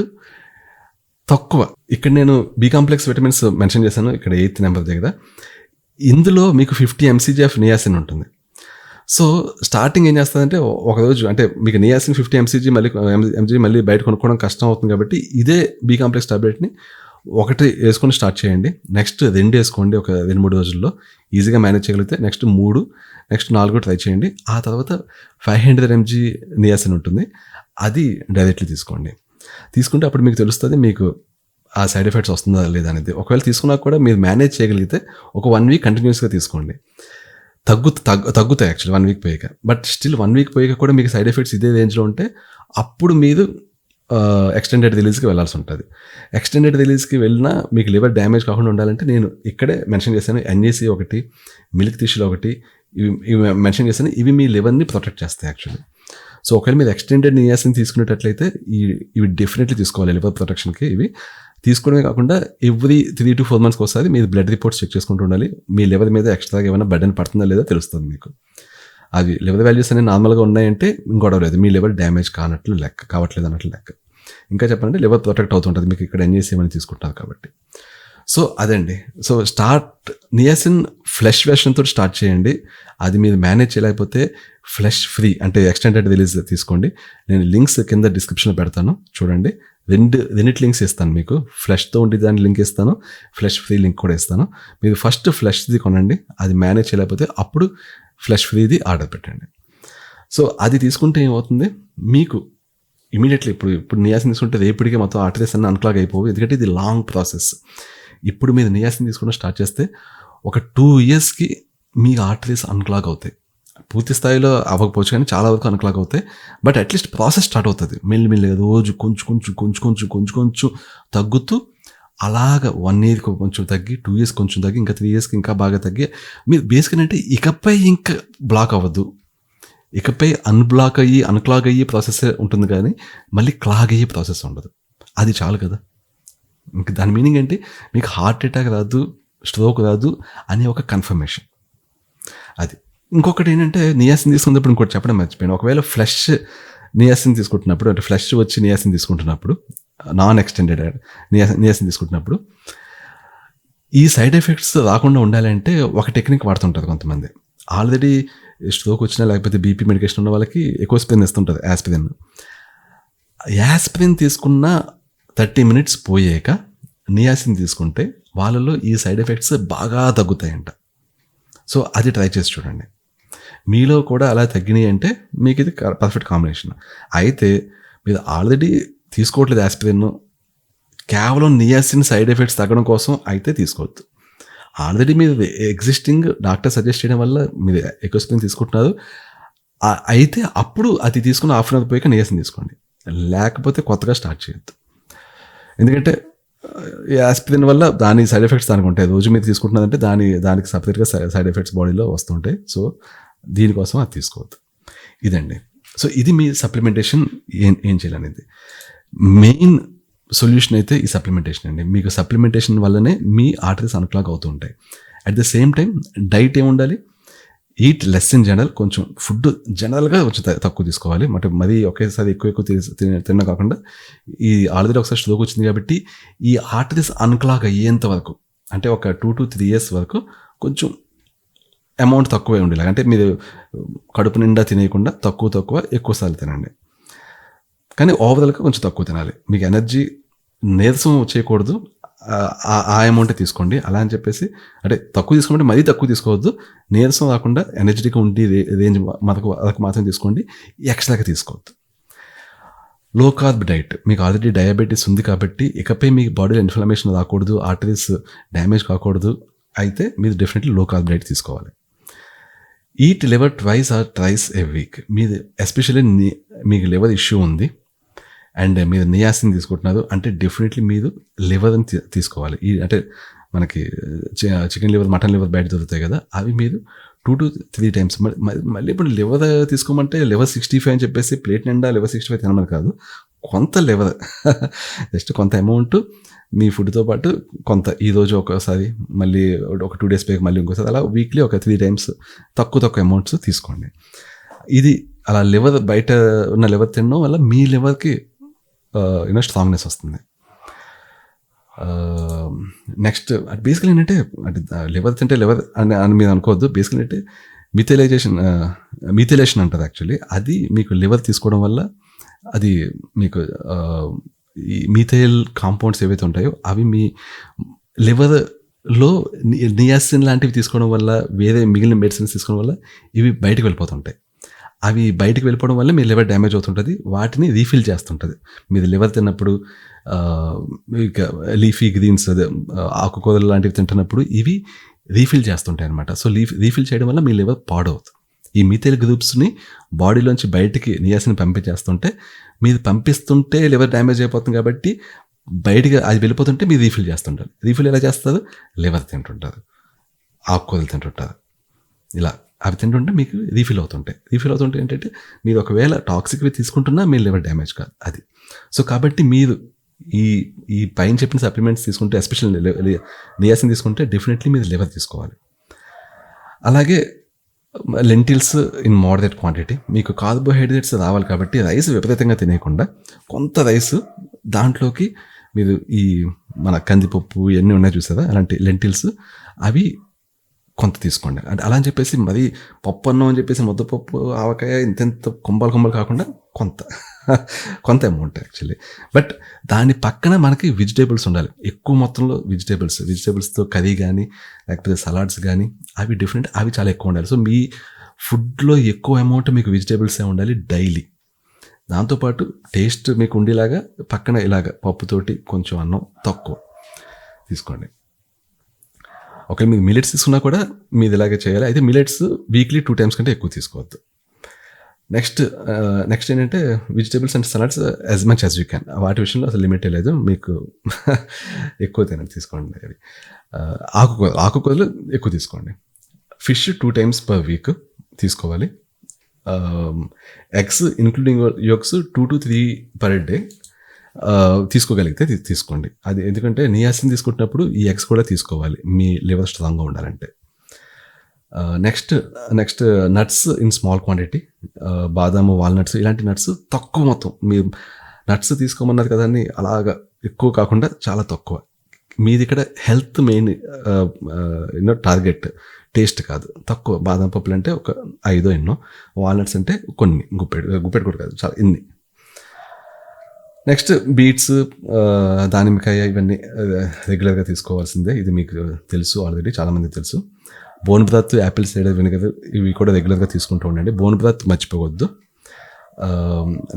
తక్కువ, ఇక్కడ నేను బి కాంప్లెక్స్ విటమిన్స్ మెన్షన్ చేశాను ఇక్కడ 8th నెంబర్ దగ్గర. ఇందులో మీకు 50 mcg ఆఫ్ నియాసిన్ ఉంటుంది. సో స్టార్టింగ్ ఏం చేస్తుందంటే ఒకరోజు అంటే మీకు నియాసిన్ 50 mg మళ్ళీ బయట కొనుక్కోవడం కష్టం అవుతుంది కాబట్టి ఇదే బి కాంప్లెక్స్ టాబ్లెట్ని 1 వేసుకొని స్టార్ట్ చేయండి. నెక్స్ట్ 2 వేసుకోండి ఒక 2-3 రోజుల్లో ఈజీగా మేనేజ్ చేయగలిగితే. నెక్స్ట్ 3, నెక్స్ట్ 4 ట్రై చేయండి. ఆ తర్వాత 500 mg నియాసిన్ ఉంటుంది, అది డైరెక్ట్లీ తీసుకోండి. తీసుకుంటే అప్పుడు మీకు తెలుస్తుంది మీకు ఆ సైడ్ ఎఫెక్ట్స్ వస్తుందా లేదా అనేది. ఒకవేళ తీసుకున్నా కూడా మీరు మేనేజ్ చేయగలిగితే ఒక 1 week కంటిన్యూస్గా తీసుకోండి. తగ్గుతాయి యాక్చువల్లీ 1 week పోయాక. బట్ స్టిల్ 1 week పోయాక కూడా మీకు సైడ్ ఎఫెక్ట్స్ ఇదే రేంజ్లో ఉంటే అప్పుడు మీరు ఎక్స్టెండెడ్ రిలీజ్కి వెళ్ళాల్సి ఉంటుంది. ఎక్స్టెండెడ్ రిలీజ్కి వెళ్ళినా మీకు లివర్ డ్యామేజ్ కాకుండా ఉండాలంటే నేను ఇక్కడే మెన్షన్ చేశాను, NAC ఒకటి, మిల్క్ టిష్యూలో ఒకటి, ఇవి మెన్షన్ చేశాను. ఇవి మీ లివర్ని ప్రొటెక్ట్ చేస్తాయి యాక్చువల్లీ. సో ఒకవేళ మీరు ఎక్స్టెండెడ్ నియాసిన్ తీసుకునేటట్లయితే ఇవి డెఫినెట్లీ తీసుకోవాలి లివర్ ప్రొటెక్షన్కి. ఇవి తీసుకోవడమే కాకుండా ఎవ్రీ 3 to 4 months ఒకసారి మీరు బ్లడ్ రిపోర్ట్స్ చెక్ చేసుకుంటూ ఉండాలి. మీ లివర్ మీద ఎక్స్ట్రాగా ఏమైనా బర్డెన్ పడుతుందా లేదా తెలుస్తుంది మీకు. అవి లివర్ వాల్యూస్ అనేవి నార్మల్గా ఉన్నాయంటే ఇంకోటి లేదు, మీ లివర్ డ్యామేజ్ కావట్లేదు అన్నట్లు లెక్క. ఇంకా చెప్పాలంటే లివర్ ప్రొటెక్ట్ అవుతుంటుంది మీకు ఇక్కడ NAC ఏమైనా తీసుకుంటారు కాబట్టి. సో అదండి. సో నియాసిన్ ఫ్లెష్ వెర్షన్తో స్టార్ట్ చేయండి. అది మీరు మేనేజ్ చేయలేకపోతే ఫ్లెష్ ఫ్రీ అంటే ఎక్స్టెండెడ్ రిలీజ్ తీసుకోండి. నేను లింక్స్ కింద డిస్క్రిప్షన్లో పెడతాను చూడండి. రెండిటి లింక్స్ ఇస్తాను మీకు. ఫ్లెష్తో ఉండి దాని లింక్ ఇస్తాను, ఫ్లెష్ ఫ్రీ లింక్ కూడా ఇస్తాను. మీరు ఫస్ట్ ఫ్లెష్ది కొనండి, అది మేనేజ్ చేయలేకపోతే అప్పుడు ఫ్లెష్ ఫ్రీది ఆర్డర్ పెట్టండి. సో అది తీసుకుంటే ఏమవుతుంది మీకు ఇమీడియట్లీ ఇప్పుడు నియాసిన్ తీసుకుంటే రేపటికే మొత్తం ఆర్టరీస్ అన్నీ అన్క్లాగ్ అయిపోవు, ఎందుకంటే ఇది లాంగ్ ప్రాసెస్. ఇప్పుడు మీరు నియాసిన్ తీసుకుని స్టార్ట్ చేస్తే ఒక 2 yearsకి మీ ఆర్టరీస్ అన్క్లాగ్ అవుతాయి. పూర్తి స్థాయిలో అవ్వకపోవచ్చు కానీ చాలా వరకు అన్క్లాగ్ అవుతాయి. బట్ అట్లీస్ట్ ప్రాసెస్ స్టార్ట్ అవుతుంది మెల్లిమెల్లిగా, రోజు కొంచెం తగ్గుతూ అలాగ 1 yearకి కొంచెం తగ్గి, 2 years కొంచెం తగ్గి, ఇంకా 3 yearsకి ఇంకా బాగా తగ్గి మీరు బేసిక్గా అంటే ఇకపై ఇంకా బ్లాక్ అవ్వద్దు, ఇకపై అన్క్లాగ్ అయ్యి ప్రాసెస్ ఉంటుంది కానీ మళ్ళీ క్లాగ్ అయ్యే ప్రాసెస్ ఉండదు. అది చాలు కదా. ఇంకా దాని మీనింగ్ ఏంటి, మీకు హార్ట్ అటాక్ రాదు, స్ట్రోక్ రాదు అని ఒక కన్ఫర్మేషన్. అది ఇంకొకటి ఏంటంటే నియాసిన్ తీసుకున్నప్పుడు ఇంకోటి చెప్పడం మర్చిపోయాను. ఒకవేళ ఫ్లెష్ నియాసిన్ తీసుకుంటున్నప్పుడు అంటే ఫ్లెష్ వచ్చి నియాసిన్ తీసుకుంటున్నప్పుడు, నాన్ ఎక్స్టెండెడ్ నియాసిన్ తీసుకుంటున్నప్పుడు ఈ సైడ్ ఎఫెక్ట్స్ రాకుండా ఉండాలంటే ఒక టెక్నిక్ వాడుతుంటారు కొంతమంది. ఆల్రెడీ స్ట్రోక్ వచ్చినా లేకపోతే బీపీ మెడికేషన్ ఉన్న వాళ్ళకి ఎకోస్ప్రిన్ ఇస్తుంటుంది, యాస్పిరిన్ తీసుకున్న 30 minutes పోయాక నియాసిన్ తీసుకుంటే వాళ్ళలో ఈ సైడ్ ఎఫెక్ట్స్ బాగా తగ్గుతాయంట. సో అది ట్రై చేసి చూడండి. మీలో కూడా అలా తగ్గినాయి అంటే మీకు ఇది పర్ఫెక్ట్ కాంబినేషన్. అయితే మీరు ఆల్రెడీ తీసుకోవట్లేదు యాస్పిరిన్, కేవలం నియాసిన్ సైడ్ ఎఫెక్ట్స్ తగ్గడం కోసం అయితే తీసుకోవద్దు. ఆల్రెడీ మీరు ఎగ్జిస్టింగ్ డాక్టర్ సజెస్ట్ చేయడం వల్ల మీరు ఎకోస్ప్రిన్ తీసుకుంటున్నారు. అయితే అప్పుడు అది తీసుకుని హాఫ్ అన్ అవర్ పోయాక నియాసిన్ తీసుకోండి. లేకపోతే కొత్తగా స్టార్ట్ చేయొద్దు. ఎందుకంటే యాస్పిరిన్ వల్ల దాని సైడ్ ఎఫెక్ట్స్ దానికి ఉంటాయి. రోజు మీరు తీసుకుంటున్నారంటే దానికి సపరేట్గా సైడ్ ఎఫెక్ట్స్ బాడీలో వస్తుంటాయి. సో దీనికోసం అది తీసుకోవద్దు. ఇదండి. సో ఇది మీ సప్లిమెంటేషన్ ఏం చేయాలనేది. మెయిన్ సొల్యూషన్ అయితే ఈ సప్లిమెంటేషన్ అండి. మీకు సప్లిమెంటేషన్ వల్లనే మీ ఆర్టరీస్ అన్క్లాగ్ అవుతూ ఉంటాయి. At the same time diet ఏముండాలి, ఈట్ లెస్ ఇన్ జనరల్. కొంచెం ఫుడ్ జనరల్గా కొంచెం తక్కువ తీసుకోవాలి. మరి ఒకేసారి ఎక్కువ తిన్న కాకుండా ఈ ఆల్రెడీ ఒకసారి స్ట్రోక్ వచ్చింది కాబట్టి ఈ ఆర్టరీస్ అన్క్లాగ్ అయ్యేంత వరకు, అంటే ఒక 2 to 3 years వరకు కొంచెం అమౌంట్ తక్కువే ఉండేలాగా, అంటే మీరు కడుపు నిండా తినేయకుండా తక్కువ ఎక్కువసార్లు తినండి. కానీ ఓవరాల్గా కొంచెం తక్కువ తినాలి. మీకు ఎనర్జీ నీరసం చేయకూడదు, ఆ అమౌంటే తీసుకోండి. అలా అని చెప్పేసి అంటే తక్కువ తీసుకోమంటే మరీ తక్కువ తీసుకోవద్దు. నీరసం రాకుండా ఎనర్జెటిక్గా ఉండి రేంజ్ అదొక మాత్రం తీసుకోండి, ఎక్స్ట్రాగా తీసుకోవద్దు. లో కార్బ్ డైట్, మీకు ఆల్రెడీ డయాబెటీస్ ఉంది కాబట్టి ఇకపై మీ బాడీలో ఇన్ఫ్లమేషన్ రాకూడదు, ఆర్టరీస్ డ్యామేజ్ కాకూడదు, అయితే మీరు డెఫినెట్లీ లో కార్బ్ డైట్ తీసుకోవాలి. Eat liver twice or tries a week. మీరు ఎస్పెషల్లీ మీకు లివర్ ఇష్యూ ఉంది అండ్ మీరు నియాసిన్ తీసుకుంటున్నారు అంటే డెఫినెట్లీ మీరు లివర్ అని తీసుకోవాలి. అంటే మనకి చికెన్ లివర్, మటన్ లివర్ బయట దొరుకుతాయి కదా, అవి మీరు 2 to 3 times. మళ్ళీ ఇప్పుడు లివర్ తీసుకోమంటే లివర్ 65 అని చెప్పేసి ప్లేట్ నిండా లివర్ 65 తినమని కాదు, కొంత లివర్ జస్ట్ కొంత అమౌంట్ మీ ఫుడ్తో పాటు కొంత ఈరోజు ఒకసారి, మళ్ళీ ఒక 2 days పైకి మళ్ళీ ఇంకోసారి, అలా వీక్లీ ఒక 3 times తక్కువ అమౌంట్స్ తీసుకోండి. ఇది అలా లివర్ బయట ఉన్న లివర్ తినడం వల్ల మీ లివర్కి స్ట్రాంగ్నెస్ వస్తుంది. నెక్స్ట్ బేసికలీ ఏంటంటే లివర్ తింటే లివర్ అని మీరు అనుకోవద్దు. బేసికలీ అంటే మిథైలేషన్ అంటారు యాక్చువల్లీ. అది మీకు లివర్ తీసుకోవడం వల్ల అది మీకు ఈ మిథైల్ కాంపౌండ్స్ ఏవైతే ఉంటాయో అవి మీ లివర్లో నియాసిన్ లాంటివి తీసుకోవడం వల్ల, వేరే మిగిలిన మెడిసిన్స్ తీసుకోవడం వల్ల ఇవి బయటకు వెళ్ళిపోతుంటాయి. అవి బయటకు వెళ్ళిపోవడం వల్ల మీ లివర్ డ్యామేజ్ అవుతుంటుంది, వాటిని రీఫిల్ చేస్తుంటుంది. మీరు లివర్ తిన్నప్పుడు ఇక లీఫీ గ్రీన్స్, అదే ఆకుకూరలు లాంటివి తింటున్నప్పుడు ఇవి రీఫిల్ చేస్తుంటాయి అనమాట. సో రీఫిల్ చేయడం వల్ల మీ లివర్ పాడవుతుంది. ఈ మిథైల్ గ్రూప్స్ని బాడీలోంచి బయటికి నియాసిన్ పంపించేస్తుంటే, మీరు పంపిస్తుంటే లివర్ డ్యామేజ్ అయిపోతుంది కాబట్టి బయటికి అది వెళ్ళిపోతుంటే మీరు రీఫిల్ చేస్తుంటారు. రీఫిల్ ఎలా చేస్తారు? లివర్ తింటుంటారు, ఆకుకూరలు తింటుంటారు, ఇలా అవి తింటుంటే మీకు రీఫిల్ అవుతుంటే ఏంటంటే మీరు ఒకవేళ టాక్సిక్వి తీసుకుంటున్నా మీ లివర్ డ్యామేజ్ కాదు అది. సో కాబట్టి మీరు ఈ పైన చెప్పిన సప్లిమెంట్స్ తీసుకుంటే, ఎస్పెషల్ నియాసిన్ తీసుకుంటే డెఫినెట్లీ మీరు లివర్ తీసుకోవాలి. అలాగే లెంటిల్స్ ఇన్ మోడరేట్ క్వాంటిటీ. మీకు కార్బోహైడ్రేట్స్ రావాలి కాబట్టి రైస్ విపరీతంగా తినేయకుండా కొంత రైస్, దాంట్లోకి మీరు ఈ మన కందిపప్పు ఇవన్నీ ఉన్నాయి చూసారా, అలాంటి లెంటిల్స్ అవి కొంత తీసుకోండి. అంటే అలా అని చెప్పేసి మరి పప్పు అన్నం అని చెప్పేసి ముద్దపప్పు, ఆవకాయ ఇంత కొంబలు కాకుండా కొంత అమౌంట్ యాక్చువల్లీ. బట్ దాని పక్కన మనకి వెజిటేబుల్స్ ఉండాలి, ఎక్కువ మొత్తంలో వెజిటేబుల్స్తో కర్రీ కానీ లేకపోతే సలాడ్స్ కానీ అవి అవి చాలా ఎక్కువ ఉండాలి. సో మీ ఫుడ్లో ఎక్కువ అమౌంట్ మీకు వెజిటేబుల్సే ఉండాలి డైలీ. దాంతోపాటు టేస్ట్ మీకు ఉండేలాగా పక్కన ఇలాగ పప్పుతోటి కొంచెం అన్నం తక్కువ తీసుకోండి. ఒకవేళ మీకు మిలెట్స్ తీసుకున్నా కూడా మీరు ఇలాగే చేయాలి. అయితే మిలెట్స్ వీక్లీ 2 times కంటే ఎక్కువ తీసుకోవద్దు. నెక్స్ట్ ఏంటంటే vegetables and salads as much as you can. వాటి విషయంలో అసలు లిమిట్ లేదు, మీకు ఎక్కువ తీసుకోండి. అది ఆకుకూరలు ఎక్కువ తీసుకోండి. ఫిష్ 2 times per week తీసుకోవాలి. Eggs including yolks 2 to 3 per day తీసుకోగలిగితే తీసుకోండి. అది ఎందుకంటే నియాసిన్ తీసుకుంటున్నప్పుడు ఈ ఎగ్స్ కూడా తీసుకోవాలి మీ లివర్ స్ట్రాంగ్గా ఉండాలంటే. Next nuts in small quantity. బాదాము, వాల్నట్స్ ఇలాంటి నట్స్ తక్కువ మొత్తం. మీరు నట్స్ తీసుకోమన్నారు కదా అని అలాగా ఎక్కువ కాకుండా చాలా తక్కువ. మీది ఇక్కడ హెల్త్ మెయిన్ టార్గెట్, టేస్ట్ కాదు. తక్కువ బాదం పప్పులు అంటే ఒక 5 ఎన్నో, వాల్నట్స్ అంటే కొన్ని గుప్పెడు కూడా కాదు, చాలా ఇన్ని. నెక్స్ట్ బీట్స్, దానిమ్మకాయ ఇవన్నీ రెగ్యులర్గా తీసుకోవాల్సిందే. ఇది మీకు తెలుసు ఆల్రెడీ, చాలామందికి తెలుసు. బోన్ బ్రాత్, యాపిల్ సైడర్ వెనిగర్ ఇవి కూడా రెగ్యులర్గా తీసుకుంటూ ఉండండి. బోన్ బ్రాత్ మర్చిపోవద్దు.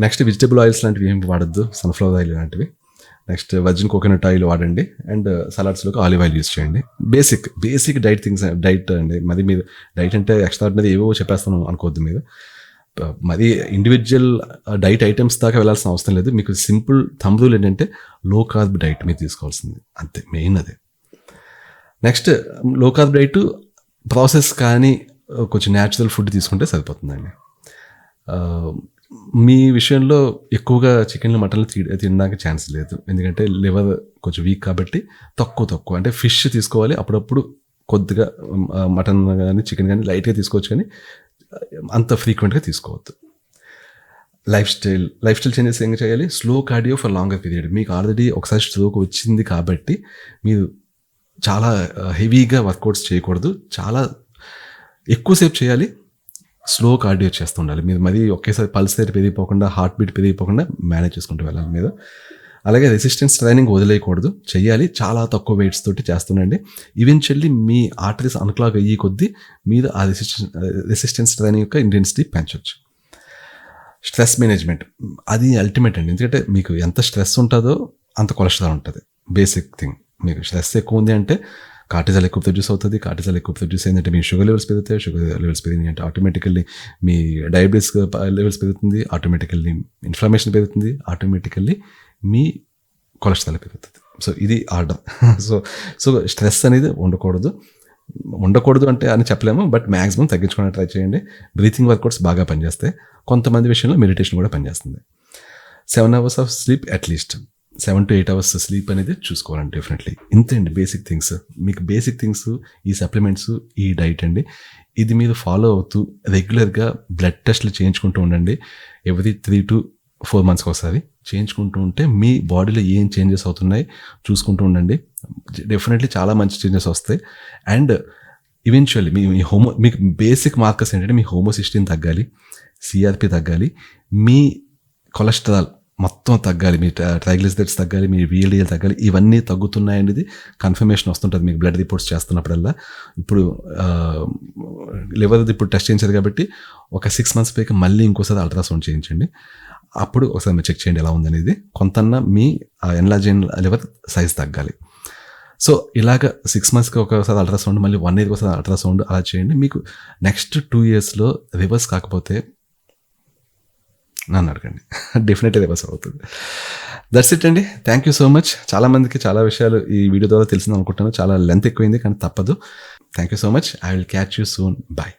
నెక్స్ట్ వెజిటబుల్ ఆయిల్స్ లాంటివి ఏం వాడద్దు, సన్ఫ్లవర్ ఆయిల్ లాంటివి. నెక్స్ట్ వర్జిన్ కోకోనట్ ఆయిల్ వాడండి. అండ్ సలాడ్స్లోకి ఆలివ్ ఆయిల్ యూస్ చేయండి. బేసిక్ డైట్ థింగ్స్, డైట్ అండి. మరి మీరు డైట్ అంటే ఎక్స్ట్రా ఆర్డినరీ ఏవో చెప్పేస్తాను అనుకోవద్దు మీరు. మరి ఇండివిజువల్ డైట్ ఐటమ్స్ దాకా వెళ్ళాల్సిన అవసరం లేదు. మీకు సింపుల్ థంబ్ రూల్ ఏంటంటే లో కార్బ్ డైట్ మీరు తీసుకోవాల్సింది, అంతే, మెయిన్ అదే. నెక్స్ట్ లో కార్బ్ డైట్ ప్రాసెస్ కానీ కొంచెం న్యాచురల్ ఫుడ్ తీసుకుంటే సరిపోతుందండి. మీ విషయంలో ఎక్కువగా చికెన్లు మటన్లు తినడానికి ఛాన్స్ లేదు, ఎందుకంటే లివర్ కొంచెం వీక్ కాబట్టి తక్కువ అంటే ఫిష్ తీసుకోవాలి. అప్పుడప్పుడు కొద్దిగా మటన్ కానీ చికెన్ కానీ లైట్గా తీసుకోవచ్చు, కానీ అంత ఫ్రీక్వెంట్గా తీసుకోవద్దు. లైఫ్ స్టైల్ చేంజెస్ ఏం చేయాలి? Slow cardio for longer period. మీకు ఆల్రెడీ ఒకసారి స్ట్రోక్ వచ్చింది కాబట్టి మీరు చాలా హెవీగా వర్కౌట్స్ చేయకూడదు, చాలా ఎక్కువసేపు చేయాలి. స్లో కార్డియో చేస్తూ ఉండాలి మీరు. మరీ ఒకేసారి పల్స్ రేట్ పెరిగిపోకుండా, హార్ట్ బీట్ పెరిగిపోకుండా మేనేజ్ చేసుకుంటూ వెళ్ళాలి మీరు. అలాగే రెసిస్టెన్స్ ట్రైనింగ్ వదిలేయకూడదు, చెయ్యాలి. చాలా తక్కువ వెయిట్స్ తోటి చేస్తుండండి. ఈవెన్చువల్లీ మీ ఆర్టరీస్ అన్క్లాగ్ అయ్యే కొద్దీ మీరు ఆ రెసిస్టెన్స్ ట్రైనింగ్ యొక్క ఇంటెన్సిటీ పెంచవచ్చు. స్ట్రెస్ మేనేజ్మెంట్ అది అల్టిమేట్ అండి, ఎందుకంటే మీకు ఎంత స్ట్రెస్ ఉంటుందో అంత కొలెస్ట్రాల్ ఉంటుంది. Basic thing. మీకు స్ట్రెస్ ఎక్కువ ఉంది అంటే కార్టిజాల్ ఎక్కువ ప్రొడ్యూస్ అవుతుంది. కార్టిజాల్ ఎక్కువ ప్రొడ్యూస్ అయిందంటే మీ షుగర్ లెవెల్స్ పెరుగుతాయి. షుగర్ లెవెల్స్ పెరిగినాయి అంటే ఆటోమేటికల్లీ మీ డయాబెటీస్ లెవెల్స్ పెరుగుతుంది. ఆటోమేటికల్లీ ఇన్ఫ్లమేషన్ పెరుగుతుంది. ఆటోమేటికల్లీ మీ కొలెస్ట్రాల్ పెరుగుతుంది. సో ఇది ఆర్డర్. సో స్ట్రెస్ అనేది ఉండకూడదు అంటే అని చెప్పలేము, బట్ మ్యాక్సిమం తగ్గించుకోవడానికి ట్రై చేయండి. బ్రీతింగ్ వర్కౌట్స్ బాగా పనిచేస్తాయి. కొంతమంది విషయంలో మెడిటేషన్ కూడా పనిచేస్తుంది. 7 hours of sleep at least 7 to 8 hours sleep అనేది చూసుకోవాలండి డెఫినెట్లీ. ఇంతే అండి బేసిక్ థింగ్స్. మీకు బేసిక్ థింగ్స్ ఈ సప్లిమెంట్స్, ఈ డైట్ అండి. ఇది మీరు ఫాలో అవుతూ రెగ్యులర్గా బ్లడ్ టెస్ట్లు చేయించుకుంటూ ఉండండి. ఎవ్రీ 3 to 4 months ఒకసారి చేయించుకుంటూ ఉంటే మీ బాడీలో ఏం చేంజెస్ అవుతున్నాయి చూసుకుంటూ ఉండండి. డెఫినెట్లీ చాలా మంచి చేంజెస్ వస్తాయి. అండ్ ఈవెన్చువల్లీ మీకు బేసిక్ మార్కర్స్ ఏంటంటే మీ హోమోసిస్టిన్ తగ్గాలి, సిఆర్పి తగ్గాలి, మీ కొలెస్ట్రాల్ మొత్తం తగ్గాలి, మీ ట్రైగ్లిసరైడ్స్ తగ్గాలి, మీ VLDL తగ్గాలి. ఇవన్నీ తగ్గుతున్నాయి అనేది కన్ఫర్మేషన్ వస్తుంటుంది మీకు బ్లడ్ రిపోర్ట్స్ చేస్తున్నప్పుడల్లా. ఇప్పుడు లివర్ ఇప్పుడు టెస్ట్ చేయించారు కాబట్టి ఒక 6 months పైకి మళ్ళీ ఇంకోసారి అల్ట్రాసౌండ్ చేయించండి. అప్పుడు ఒకసారి మీరు చెక్ చేయండి ఎలా ఉందనేది. కొంతన్నా మీ ఎన్లార్జ్డ్ లివర్ సైజ్ తగ్గాలి. సో ఇలాగ 6 monthsకి ఒకసారి అల్ట్రాసౌండ్, మళ్ళీ 1 yearకి ఒకసారి అల్ట్రాసౌండ్ అలా చేయండి. మీకు నెక్స్ట్ 2 yearsలో రివర్స్ కాకపోతే నన్ను అడగండి, డెఫినెట్లీ రివర్స్ అవుతుంది. దట్స్ ఇట్ అండి. Thank you so much. చాలామందికి చాలా విషయాలు ఈ వీడియో ద్వారా తెలిసింది అనుకుంటున్నాను. చాలా లెంత్ ఎక్కువైంది కానీ తప్పదు. Thank you so much. I will catch you soon. Bye.